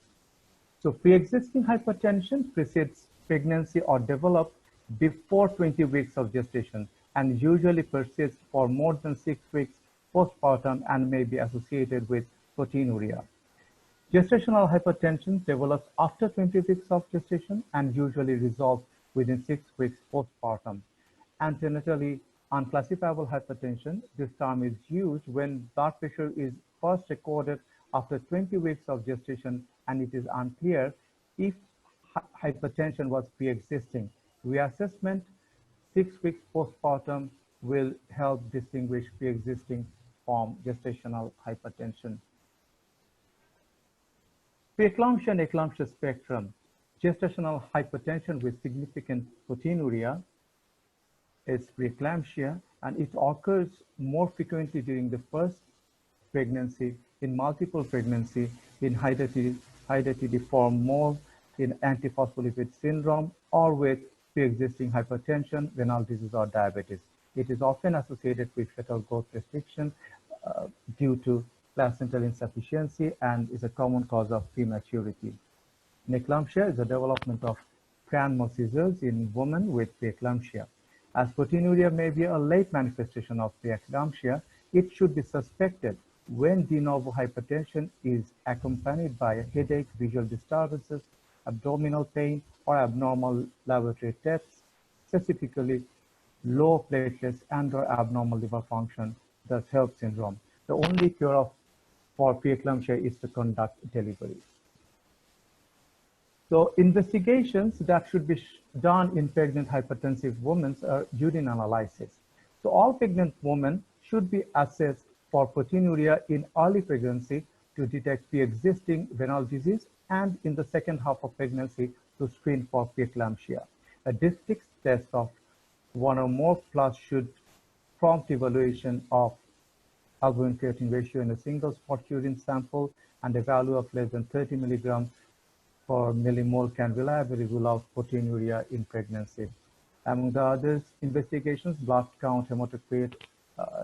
So pre-existing hypertension precedes pregnancy or develops before 20 weeks of gestation, and usually persists for more than 6 weeks postpartum and may be associated with proteinuria. Gestational hypertension develops after 20 weeks of gestation and usually resolves within 6 weeks postpartum. Antenatally unclassifiable hypertension, this term is used when blood pressure is first recorded after 20 weeks of gestation and it is unclear if hypertension was pre-existing. Reassessment 6 weeks postpartum will help distinguish pre-existing from gestational hypertension. Preeclampsia and eclampsia spectrum. Gestational hypertension with significant proteinuria is preeclampsia, and it occurs more frequently during the first pregnancy, in multiple pregnancy, in hydatidity form more, in antiphospholipid syndrome, or with pre-existing hypertension, renal disease, or diabetes. It is often associated with fetal growth restriction due to placental insufficiency and is a common cause of prematurity. Eclampsia is the development of craniomeniscus in women with preeclampsia. As proteinuria may be a late manifestation of preeclampsia, it should be suspected when de novo hypertension is accompanied by a headache, visual disturbances, abdominal pain, or abnormal laboratory tests, specifically low platelets and/or abnormal liver function, thus HELLP syndrome. The only cure for preeclampsia is to conduct delivery. So investigations that should be done in pregnant hypertensive women are urine analysis. So all pregnant women should be assessed for proteinuria in early pregnancy to detect pre-existing renal disease, and in the second half of pregnancy to screen for preeclampsia. A district test of 1 or more plus should prompt evaluation of albumin creatine ratio in a single spot urine sample, and a value of less than 30 milligrams per millimole can reliably rule out proteinuria in pregnancy. Among the others investigations, blood count, hematocrit,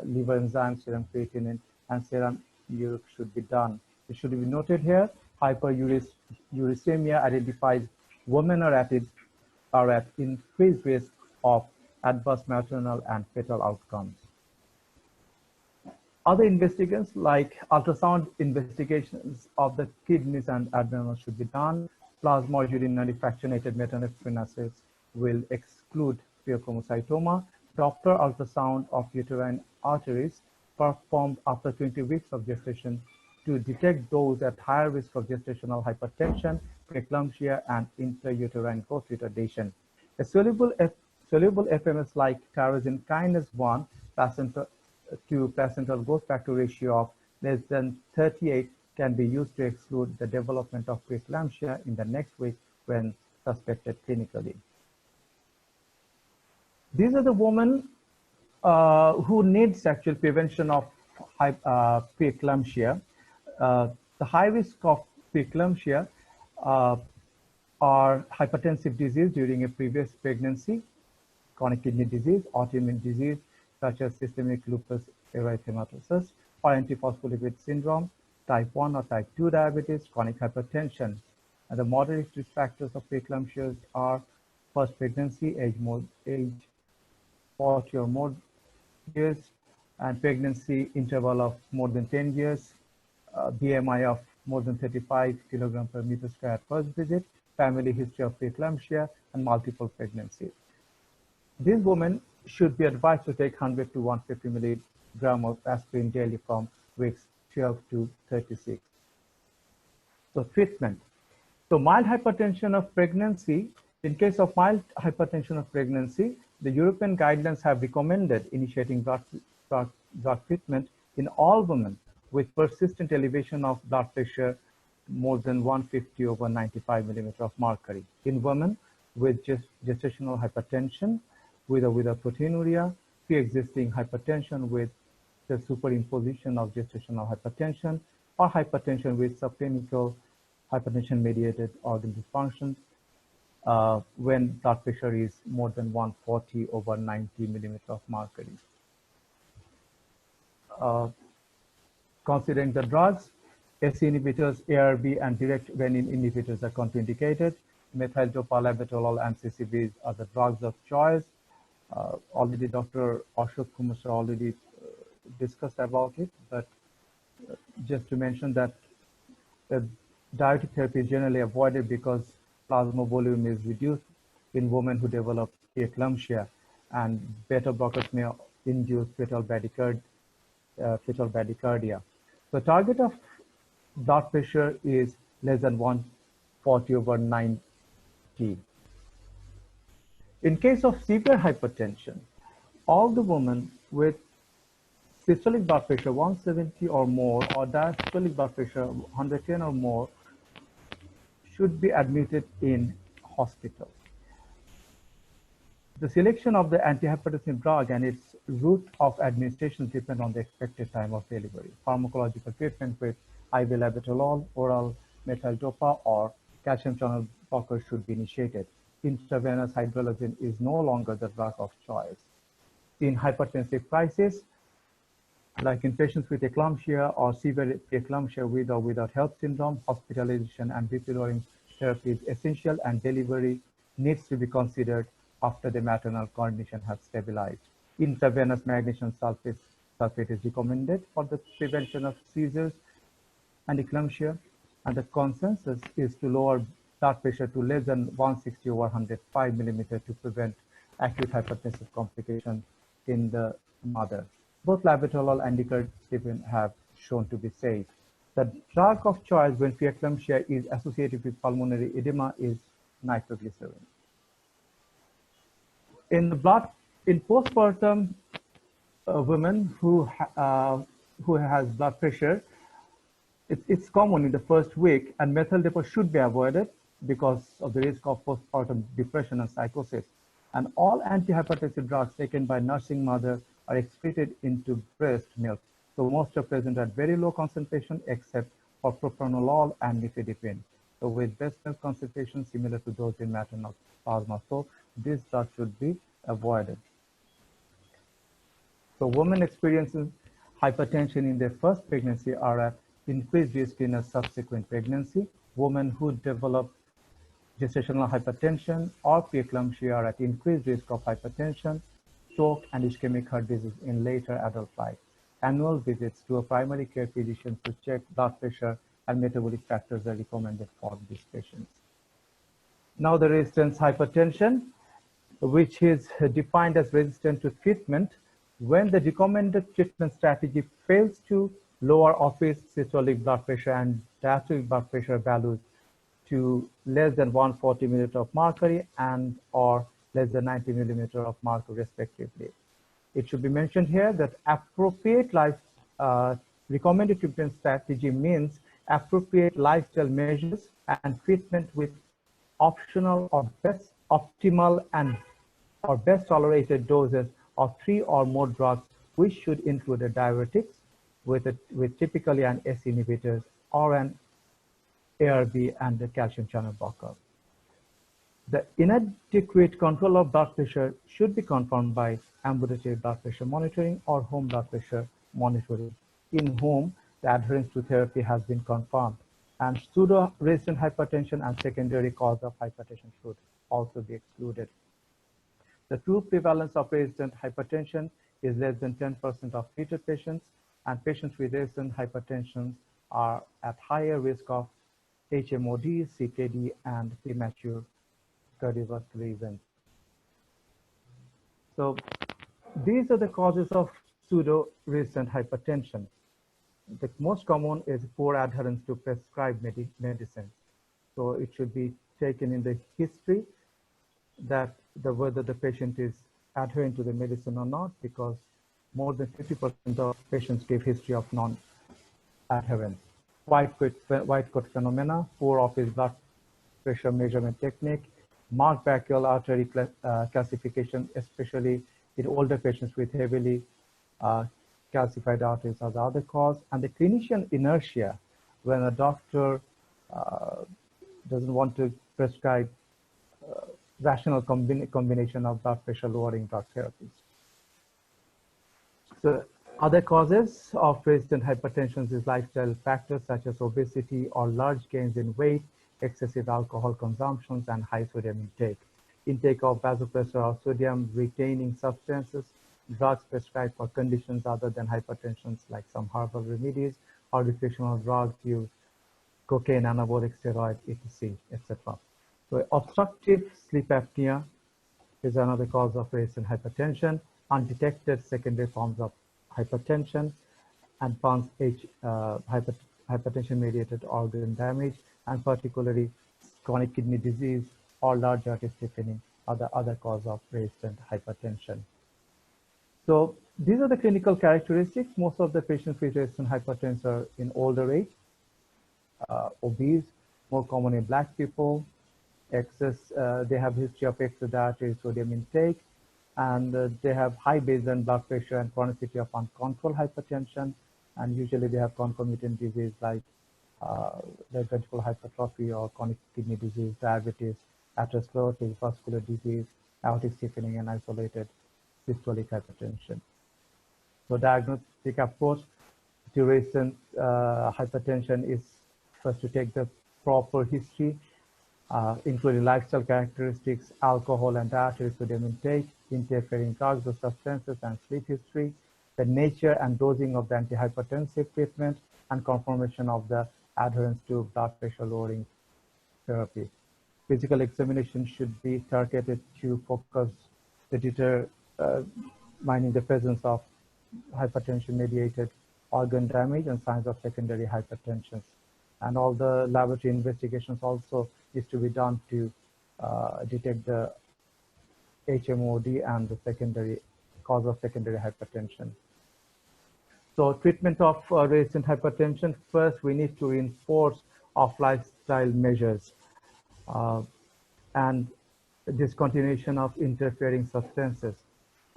liver enzyme, serum creatinine, and serum uric should be done. It should be noted here, hyperuricemia identifies women are at increased risk of adverse maternal and fetal outcomes. Other investigations like ultrasound investigations of the kidneys and adrenals should be done. Plasma urinary fractionated metanephrosis will exclude pheochromocytoma. Doppler ultrasound of uterine arteries performed after 20 weeks of gestation to detect those at higher risk of gestational hypertension, preeclampsia, and intrauterine growth retardation. A soluble FMS like tyrosine kinase 1 to placental growth factor ratio of less than 38 can be used to exclude the development of preeclampsia in the next week when suspected clinically. These are the women who needs actual prevention of preeclampsia. The high risk of preeclampsia are hypertensive disease during a previous pregnancy, chronic kidney disease, autoimmune disease such as systemic lupus erythematosus, or antiphospholipid syndrome, type 1 or type 2 diabetes, chronic hypertension. And the moderate risk factors of preeclampsia are first pregnancy, age 40 or more years, and pregnancy interval of more than 10 years, BMI of more than 35 kilograms per meter square at first visit, family history of preeclampsia, and multiple pregnancies. These women should be advised to take 100 to 150 milligram of aspirin daily from weeks 12 to 36. So treatment. So mild hypertension of pregnancy, in case of mild hypertension of pregnancy, the European guidelines have recommended initiating drug treatment in all women with persistent elevation of blood pressure more than 150/95 millimeter of mercury. In women with gestational hypertension, with or without proteinuria, pre-existing hypertension with the superimposition of gestational hypertension, or hypertension with subclinical hypertension-mediated organ dysfunction when blood pressure is more than 140/90 millimeter of mercury. Considering the drugs, ACE inhibitors, ARB, and direct renin inhibitors are contraindicated. Methyl dopalabetalol and CCBs are the drugs of choice. Already Dr. Ashok Kumar already discussed about it, but just to mention that diuretic therapy is generally avoided because plasma volume is reduced in women who develop preeclampsia, and beta blockers may induce fetal bradycardia. The target of blood pressure is less than 140/90. In case of severe hypertension, all the women with systolic blood pressure 170 or more or diastolic blood pressure 110 or more should be admitted in hospital. The selection of the antihypertensive drug and its route of administration depend on the expected time of delivery. Pharmacological treatment with IV labetalol, oral methyl-dopa, or calcium channel blockers should be initiated. Intravenous hydrolyzin is no longer the drug of choice. In hypertensive crisis, like in patients with eclampsia or severe preeclampsia with or without HELLP syndrome, hospitalization and BP-lowering therapy is essential, and delivery needs to be considered after the maternal condition has stabilized. Intravenous magnesium sulfate is recommended for the prevention of seizures and eclampsia, and the consensus is to lower blood pressure to less than 160/105 millimeter to prevent acute hypertensive complication in the mother. Both labetalol and nicardipine have shown to be safe. The drug of choice when preeclampsia is associated with pulmonary edema is nitroglycerin. In postpartum women who has blood pressure, it's common in the first week, and methyl dopamine should be avoided because of the risk of postpartum depression and psychosis. And all antihypertensive drugs taken by nursing mother are excreted into breast milk. So most are present at very low concentration except for propranolol and nifedipine. So with breast milk concentration similar to those in maternal plasma. So this drug should be avoided. So women experiencing hypertension in their first pregnancy are at increased risk in a subsequent pregnancy. Women who develop gestational hypertension or preeclampsia are at increased risk of hypertension, stroke, and ischemic heart disease in later adult life. Annual visits to a primary care physician to check blood pressure and metabolic factors are recommended for these patients. Now the resistance hypertension, which is defined as resistant to treatment when the recommended treatment strategy fails to lower office systolic blood pressure and diastolic blood pressure values to less than 140 millimeter of mercury and or less than 90 millimeter of mercury respectively. It should be mentioned here that appropriate recommended treatment strategy means appropriate lifestyle measures and treatment with optional or best optimal and or best tolerated doses of 3 or more drugs, which should include a diuretics with typically an S inhibitor or an ARB and a calcium channel blocker. The inadequate control of blood pressure should be confirmed by ambulatory blood pressure monitoring or home blood pressure monitoring, in whom the adherence to therapy has been confirmed. And pseudo-resistant hypertension and secondary cause of hypertension should also be excluded. The true prevalence of resistant hypertension is less than 10% of treated patients, and patients with resistant hypertension are at higher risk of HMOD, CKD, and premature cardiovascular events. So these are the causes of pseudo-resistant hypertension. The most common is poor adherence to prescribed medicines. So it should be taken in the history that whether the patient is adhering to the medicine or not, because more than 50% of patients give history of non-adherence. White coat phenomena, poor office blood pressure measurement technique, marked brachial artery calcification, especially in older patients with heavily calcified arteries are the other cause, and the clinician inertia when a doctor doesn't want to prescribe rational combination of blood pressure lowering drug therapies. So other causes of resistant hypertension is lifestyle factors such as obesity or large gains in weight, excessive alcohol consumptions, and high sodium intake. Intake of vasopressor or sodium retaining substances, drugs prescribed for conditions other than hypertension, like some herbal remedies or recreational drugs use, cocaine, anabolic steroid, etc., etc. So obstructive sleep apnea is another cause of resistant hypertension, undetected secondary forms of hypertension, advanced hypertension-mediated organ damage, and particularly chronic kidney disease or large artery stiffening are the other cause of resistant hypertension. So these are the clinical characteristics. Most of the patients with resistant hypertension are in older age, obese, more common in Black people, they have history of excess dietary sodium intake, and they have high baseline blood pressure and chronicity of uncontrolled hypertension, and usually they have concomitant disease like left ventricular hypertrophy or chronic kidney disease, diabetes, atherosclerotic vascular disease, aortic stiffening, and isolated systolic hypertension. So diagnostic approach to resistant hypertension is first to take the proper history, including lifestyle characteristics, alcohol and dietary sodium intake, interfering drugs or substances, and sleep history, the nature and dosing of the antihypertensive treatment, and confirmation of the adherence to blood pressure lowering therapy. Physical examination should be targeted to focus the determining the presence of hypertension-mediated organ damage and signs of secondary hypertension. And all the laboratory investigations also is to be done to detect the HMOD and the secondary cause of secondary hypertension. So treatment of resistant hypertension, first we need to reinforce of lifestyle measures and discontinuation of interfering substances,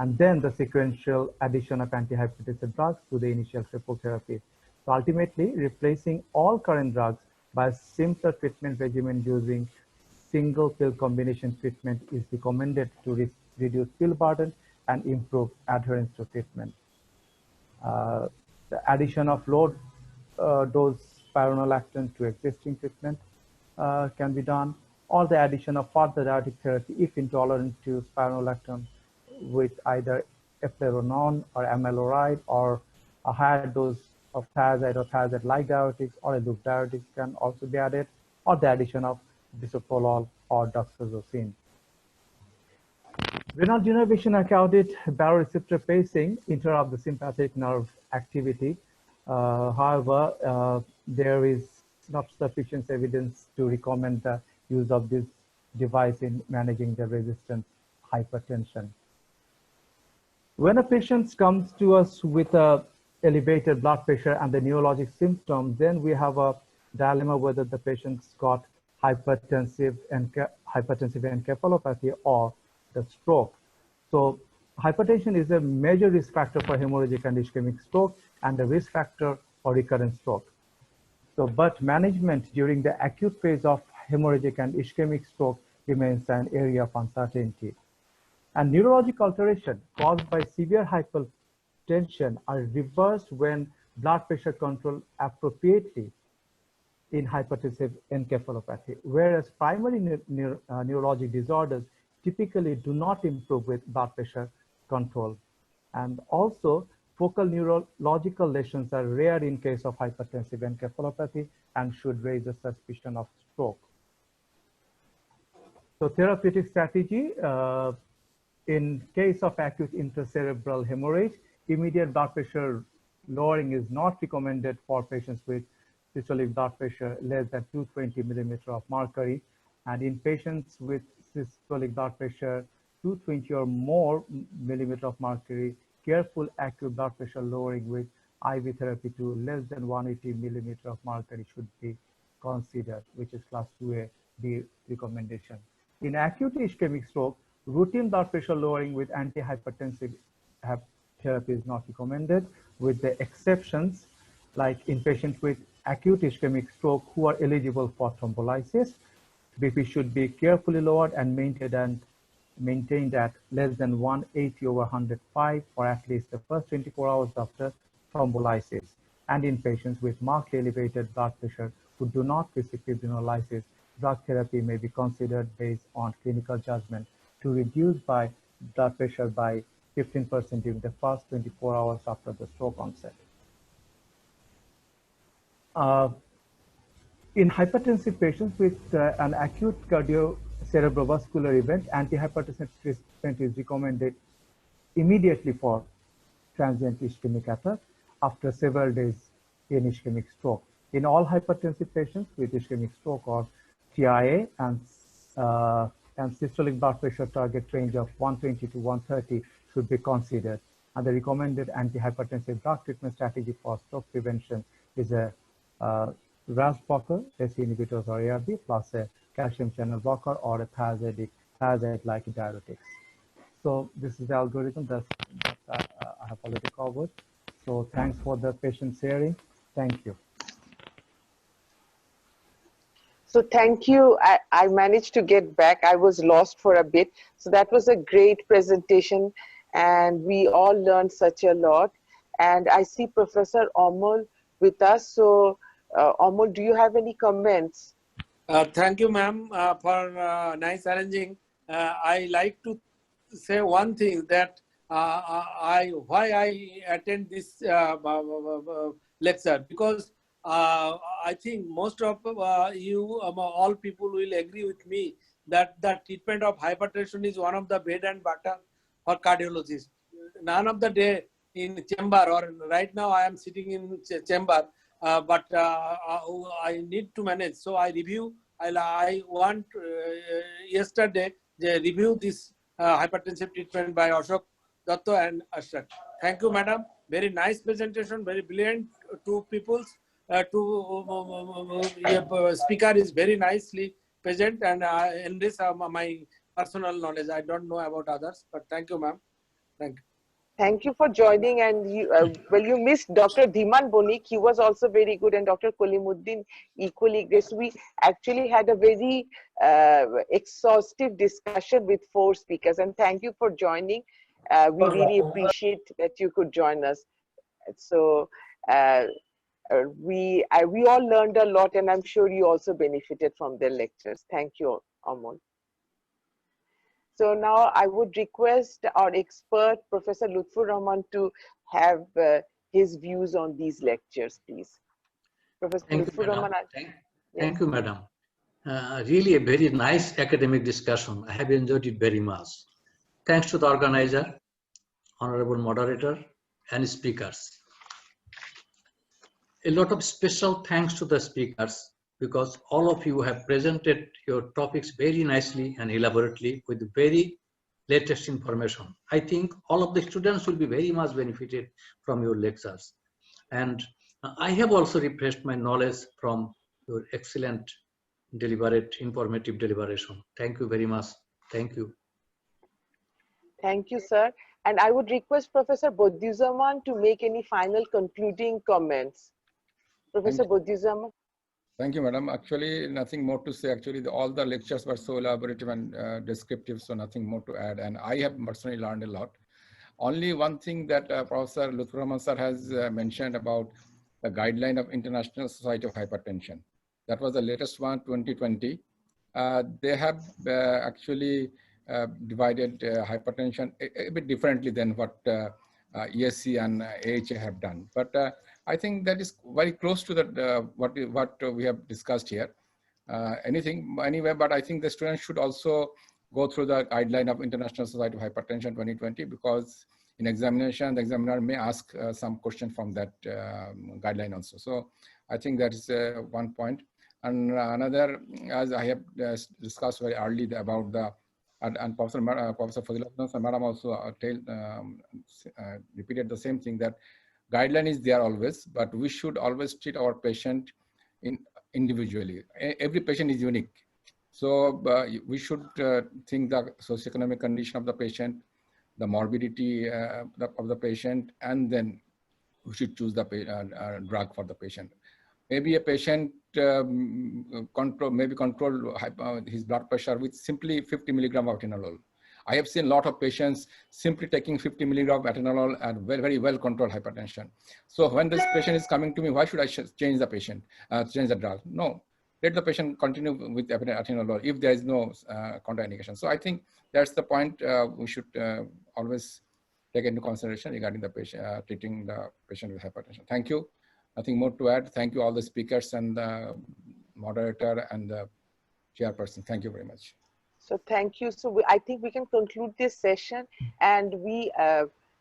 and then the sequential addition of antihypertensive drugs to the initial triple therapy. So ultimately, replacing all current drugs by a simpler treatment regimen using single pill combination treatment is recommended to reduce pill burden and improve adherence to treatment. The addition of low dose spironolactone to existing treatment can be done, or the addition of further diuretic therapy if intolerant to spironolactone with either eplerenone or amiloride, or a higher dose of thiazide or thiazide-like diuretics, or a loop diuretic can also be added, or the addition of bisoprolol or doxazosine. Renal denervation accounted baroreceptor pacing interrupt the sympathetic nerve activity. However, there is not sufficient evidence to recommend the use of this device in managing the resistant hypertension. When a patient comes to us with a elevated blood pressure and the neurologic symptoms, then we have a dilemma whether the patient's got hypertensive encephalopathy or the stroke. So hypertension is a major risk factor for hemorrhagic and ischemic stroke and a risk factor for recurrent stroke. So, but management during the acute phase of hemorrhagic and ischemic stroke remains an area of uncertainty. And neurologic alteration caused by severe hypertension are reversed when blood pressure controlled appropriately in hypertensive encephalopathy, whereas primary neurologic disorders typically do not improve with blood pressure control. And also, focal neurological lesions are rare in case of hypertensive encephalopathy and should raise a suspicion of stroke. So therapeutic strategy, in case of acute intracerebral hemorrhage, immediate blood pressure lowering is not recommended for patients with systolic blood pressure less than 220 millimeter of mercury. And in patients with systolic blood pressure 220 or more millimeter of mercury, careful acute blood pressure lowering with IV therapy to less than 180 millimeter of mercury should be considered, which is class 2A recommendation. In acute ischemic stroke, routine blood pressure lowering with antihypertensive therapy is not recommended, with the exceptions like in patients with acute ischemic stroke who are eligible for thrombolysis. BP should be carefully lowered and maintained at less than 180/105 for at least the first 24 hours after thrombolysis. And in patients with markedly elevated blood pressure who do not receive fibrinolysis, drug therapy may be considered based on clinical judgment to reduce blood pressure by 15% during the first 24 hours after the stroke onset. In hypertensive patients with an acute cardiocerebrovascular event, antihypertensive treatment is recommended immediately for transient ischemic attack after several days in ischemic stroke. In all hypertensive patients with ischemic stroke or TIA and systolic blood pressure target range of 120 to 130 should be considered. And the recommended antihypertensive drug treatment strategy for stroke prevention is a RAS blocker, SC inhibitors or ARB, plus a calcium channel blocker or a thiazide-like diuretics. So this is the algorithm that I have already covered. So thanks for the patient sharing. Thank you. So thank you. I managed to get back. I was lost for a bit. So that was a great presentation and we all learned such a lot. And I see Professor Amol with us. So Amol, do you have any comments? Thank you, ma'am, for nice arranging. I like to say one thing that why I attend this lecture, because I think most of you, all people will agree with me that the treatment of hypertension is one of the bread and butter for cardiologists. None of the day in chamber, or right now I am sitting in chamber, but I need to manage. So I review, I want yesterday they review this hypertensive treatment by Ashok Datta and Ashrak. Thank you, madam. Very nice presentation, very brilliant. Two peoples, speaker is very nicely present and in this my personal knowledge. I don't know about others, but thank you, ma'am. Thank you. Thank you for joining. And you, well, you missed Dr. Dhiman Bonik. He was also very good, and Dr. Kolimuddin equally great. So we actually had a very exhaustive discussion with 4 speakers. And thank you for joining. We really appreciate that you could join us. So we all learned a lot, and I'm sure you also benefited from their lectures. Thank you, Amol. So now I would request our expert, Professor Lutfur Rahman, to have his views on these lectures, please. Professor Lutfur Rahman. Thank you, madam. Really a very nice academic discussion. I have enjoyed it very much. Thanks to the organizer, honorable moderator, and speakers. A lot of special thanks to the speakers, because all of you have presented your topics very nicely and elaborately with very latest information. I think all of the students will be very much benefited from your lectures. And I have also refreshed my knowledge from your excellent, informative deliberation. Thank you very much. Thank you. Thank you, sir. And I would request Professor Bodiuzaman to make any final concluding comments. Professor Bodiuzaman. Thank you, madam. Actually, nothing more to say. Actually, all the lectures were so elaborative and descriptive, so nothing more to add. And I have personally learned a lot. Only one thing that Professor Lutfur sir has mentioned about the guideline of International Society of Hypertension. That was the latest one, 2020. They have actually divided hypertension a bit differently than what ESC and AHA have done. But I think that is very close to that what we have discussed here. Anyway, but I think the students should also go through the guideline of International Society of Hypertension 2020, because in examination, the examiner may ask some question from that guideline also. So I think that is one point. And another, as I have discussed very early about the, and Professor Fadilatun Madam also repeated the same thing, that guideline is there always, but we should always treat our patient individually. Every patient is unique. So we should think the socioeconomic condition of the patient, the morbidity of the patient, and then we should choose the drug for the patient. Maybe a patient control his blood pressure with simply 50 milligram of atenolol. I have seen a lot of patients simply taking 50 milligram of atenolol and very well controlled hypertension. So when this patient is coming to me, why should I change the patient, change the drug? No, let the patient continue with atenolol if there is no contraindication. So I think that's the point we should always take into consideration regarding the patient, treating the patient with hypertension. Thank you. Nothing more to add. Thank you all the speakers and the moderator and the chairperson. Thank you very much. So thank you. So I think we can conclude this session, and we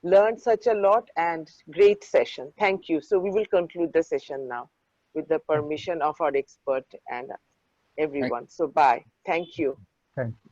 learned such a lot and great session. Thank you. So we will conclude the session now with the permission of our expert and everyone. So bye. Thank you. Thank you.